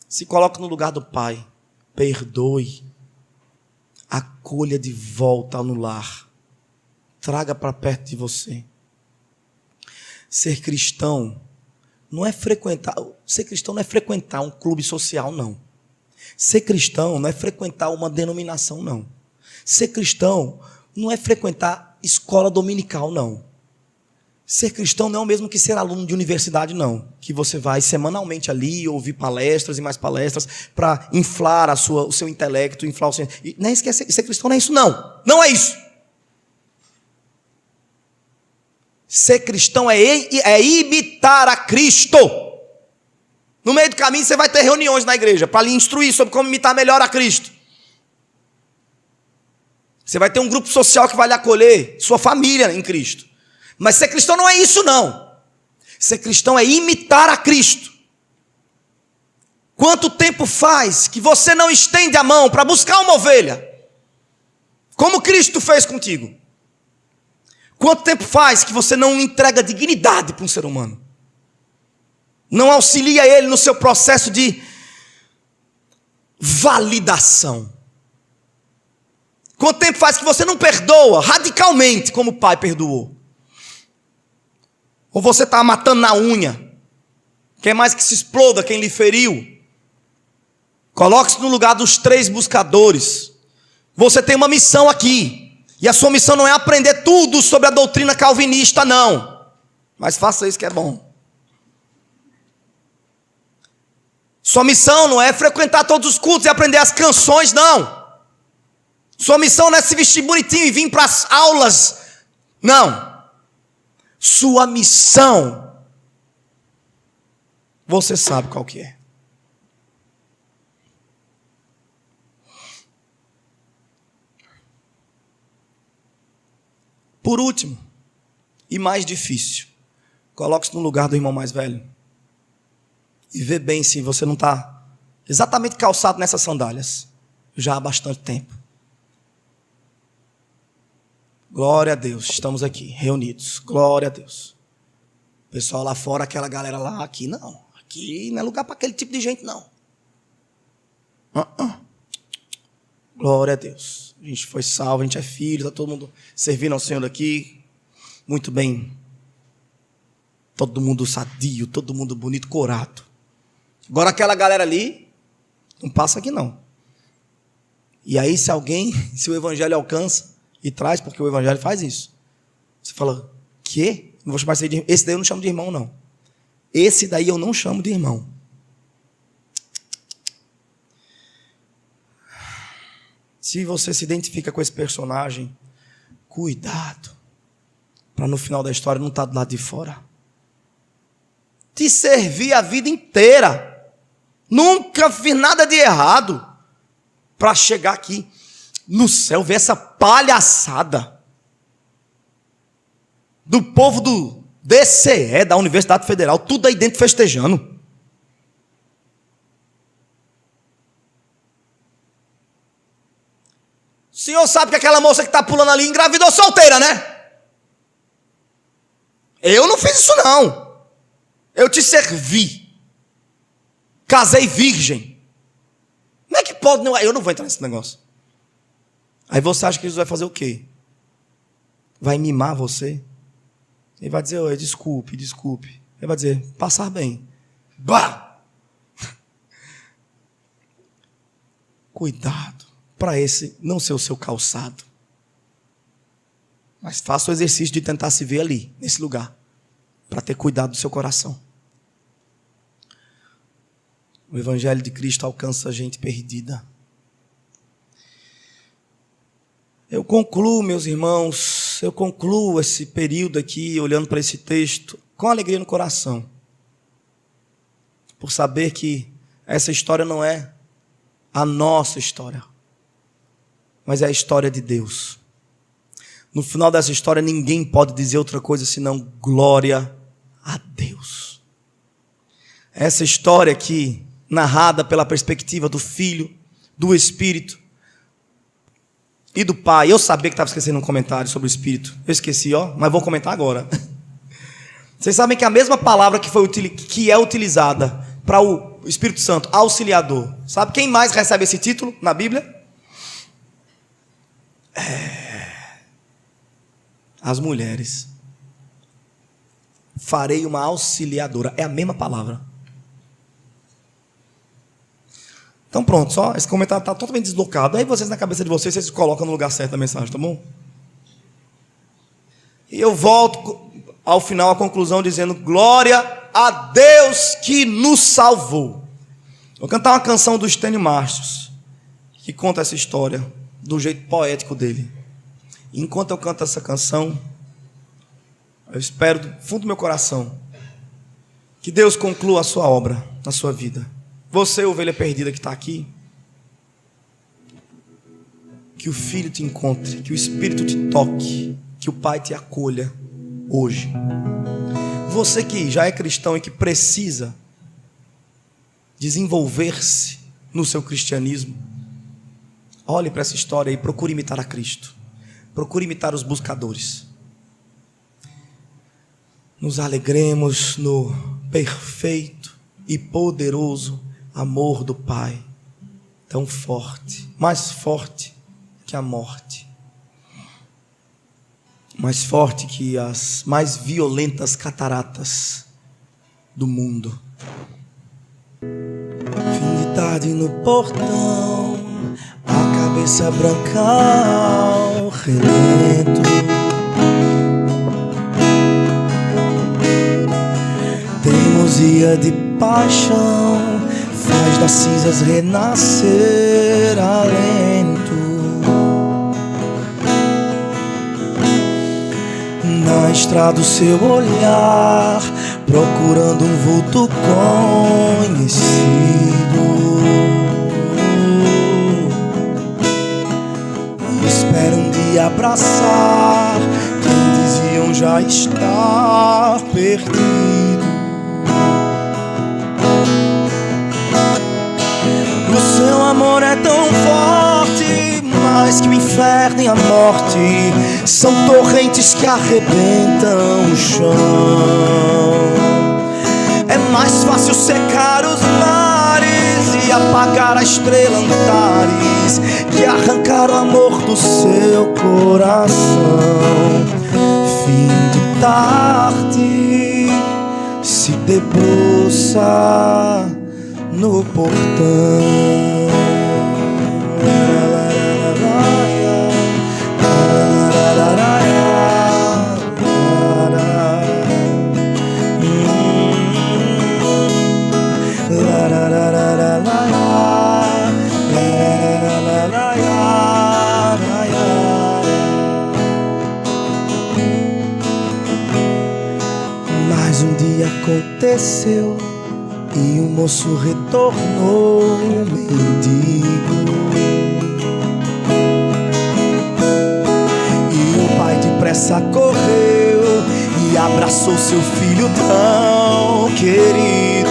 Se coloque no lugar do Pai. Perdoe. acolha de volta no lar. Traga para perto de você. Ser cristão não é frequentar um clube social, não. Ser cristão não é frequentar uma denominação, não. Ser cristão não é frequentar escola dominical, não. Ser cristão não é o mesmo que ser aluno de universidade, não. Que você vai semanalmente ali ouvir palestras e mais palestras para inflar o seu intelecto, inflar o seu... Não é isso que é ser cristão, não é isso, não. Não é isso. Ser cristão é imitar a Cristo. No meio do caminho você vai ter reuniões na igreja para lhe instruir sobre como imitar melhor a Cristo. Você vai ter um grupo social que vai lhe acolher, sua família em Cristo. Mas ser cristão não é isso, não. Ser cristão é imitar a Cristo. Quanto tempo faz que você não estende a mão para buscar uma ovelha? Como Cristo fez contigo? Quanto tempo faz que você não entrega dignidade para um ser humano? Não auxilia ele no seu processo de validação? Quanto tempo faz que você não perdoa radicalmente como o pai perdoou? Ou você está matando na unha? Quer mais que se exploda quem lhe feriu? Coloque-se no lugar dos 3 buscadores. Você tem uma missão aqui. E a sua missão não é aprender tudo sobre a doutrina calvinista, não. Mas faça isso que é bom. Sua missão não é frequentar todos os cultos e aprender as canções, não. Sua missão não é se vestir bonitinho e vir para as aulas, não. Sua missão, você sabe qual que é. Por último, e mais difícil, coloque-se no lugar do irmão mais velho e vê bem se você não está exatamente calçado nessas sandálias já há bastante tempo. Glória a Deus, estamos aqui, reunidos. Glória a Deus. O pessoal lá fora, aquela galera lá, aqui não. Aqui não é lugar para aquele tipo de gente, não. Glória a Deus. A gente foi salvo, a gente é filho, está todo mundo servindo ao Senhor aqui. Muito bem. Todo mundo sadio, todo mundo bonito, corado. Agora aquela galera ali, não passa aqui não. E aí se o evangelho alcança, e traz, porque o evangelho faz isso. Você fala, quê? Não vou chamar esse de irmão. Esse daí eu não chamo de irmão, não. Esse daí eu não chamo de irmão. Se você se identifica com esse personagem, cuidado, para no final da história não estar do lado de fora. Te servi a vida inteira. Nunca fiz nada de errado para chegar aqui no céu, ver essa palhaçada do povo do DCE, da Universidade Federal, tudo aí dentro festejando. O senhor sabe que aquela moça que está pulando ali engravidou solteira, né? Eu não fiz isso, não. Eu te servi. Casei virgem. Como é que pode? Não? Eu não vou entrar nesse negócio. Aí você acha que Jesus vai fazer o quê? Vai mimar você? Ele vai dizer, oi, desculpe. Ele vai dizer, passar bem. Bah! Cuidado, para esse não ser o seu calçado. Mas faça o exercício de tentar se ver ali, nesse lugar, para ter cuidado do seu coração. O Evangelho de Cristo alcança a gente perdida. Eu concluo, meus irmãos, esse período aqui, olhando para esse texto, com alegria no coração. Por saber que essa história não é a nossa história, mas é a história de Deus. No final dessa história, ninguém pode dizer outra coisa senão glória a Deus. Essa história aqui, narrada pela perspectiva do Filho, do Espírito e do Pai. Eu sabia que estava esquecendo um comentário sobre o Espírito. Eu esqueci, mas vou comentar agora. Vocês sabem que a mesma palavra que é utilizada para o Espírito Santo, auxiliador. Sabe quem mais recebe esse título na Bíblia? As mulheres. Farei uma auxiliadora. É a mesma palavra. Então pronto, só esse comentário está totalmente deslocado. Aí vocês, na cabeça de vocês colocam no lugar certo a mensagem, tá bom? E eu volto ao final, à conclusão, dizendo: glória a Deus que nos salvou. Vou cantar uma canção do Stênio Márcios, que conta essa história do jeito poético dele. E enquanto eu canto essa canção, eu espero do fundo do meu coração que Deus conclua a sua obra na sua vida. Você, ovelha perdida que está aqui, que o Filho te encontre, que o Espírito te toque, que o Pai te acolha hoje. Você que já é cristão e que precisa desenvolver-se no seu cristianismo, olhe para essa história e procure imitar a Cristo. Procure imitar os buscadores. Nos alegremos no perfeito e poderoso amor do Pai, tão forte, mais forte que a morte, mais forte que as mais violentas cataratas do mundo. Fim de tarde no portão, a cabeça branca ao relento. Teimosia de paixão faz das cinzas renascer alento. Na estrada o seu olhar, procurando um vulto conhecido. E espera um dia abraçar quem diziam já estar perdido. O seu amor é tão forte, mais que o inferno e a morte. São torrentes que arrebentam o chão. É mais fácil secar os mares e apagar a estrela Antares que arrancar o amor do seu coração. Fim de tarde, se debruça no portão. Mas um dia aconteceu e o moço retornou mendigo. E o pai depressa correu e abraçou seu filho tão querido.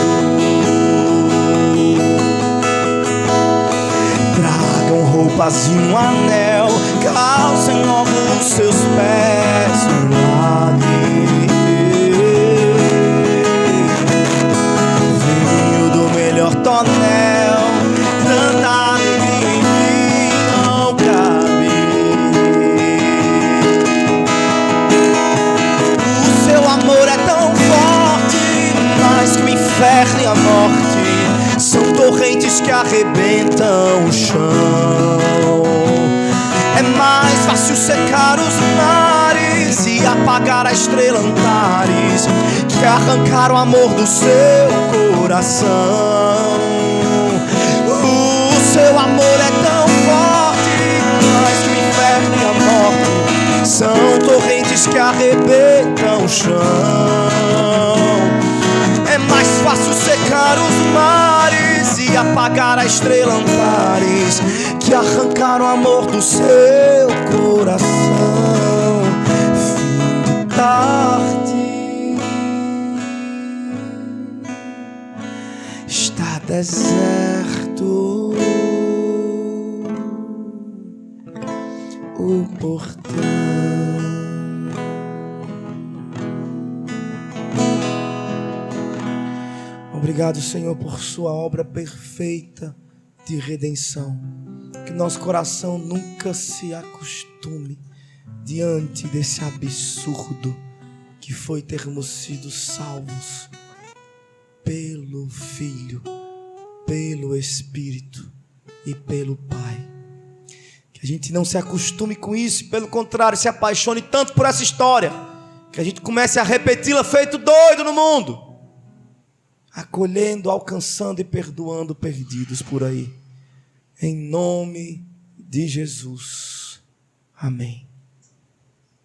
Tragam roupas e um anel, calcem logo os seus pés no milagre. Tonel, tanta alegria em mim não cabe. O seu amor é tão forte, mais que o inferno e a morte. São torrentes que arrebentam o chão. É mais fácil secar os mares e apagar a estrela Antares que arrancar o amor do seu coração. O seu amor é tão forte, mais que o inferno e a morte. São torrentes que arrebentam o chão. É mais fácil secar os mares e apagar a estrela Antares que arrancar o amor do seu coração. Fim de tarde, está deserto o portão. Obrigado, Senhor, por sua obra perfeita de redenção. Que nosso coração nunca se acostume diante desse absurdo que foi termos sido salvos pelo Filho, pelo Espírito e pelo Pai. Que a gente não se acostume com isso, pelo contrário, se apaixone tanto por essa história, que a gente comece a repeti-la feito doido no mundo, acolhendo, alcançando e perdoando perdidos por aí. Em nome de Jesus. Amém.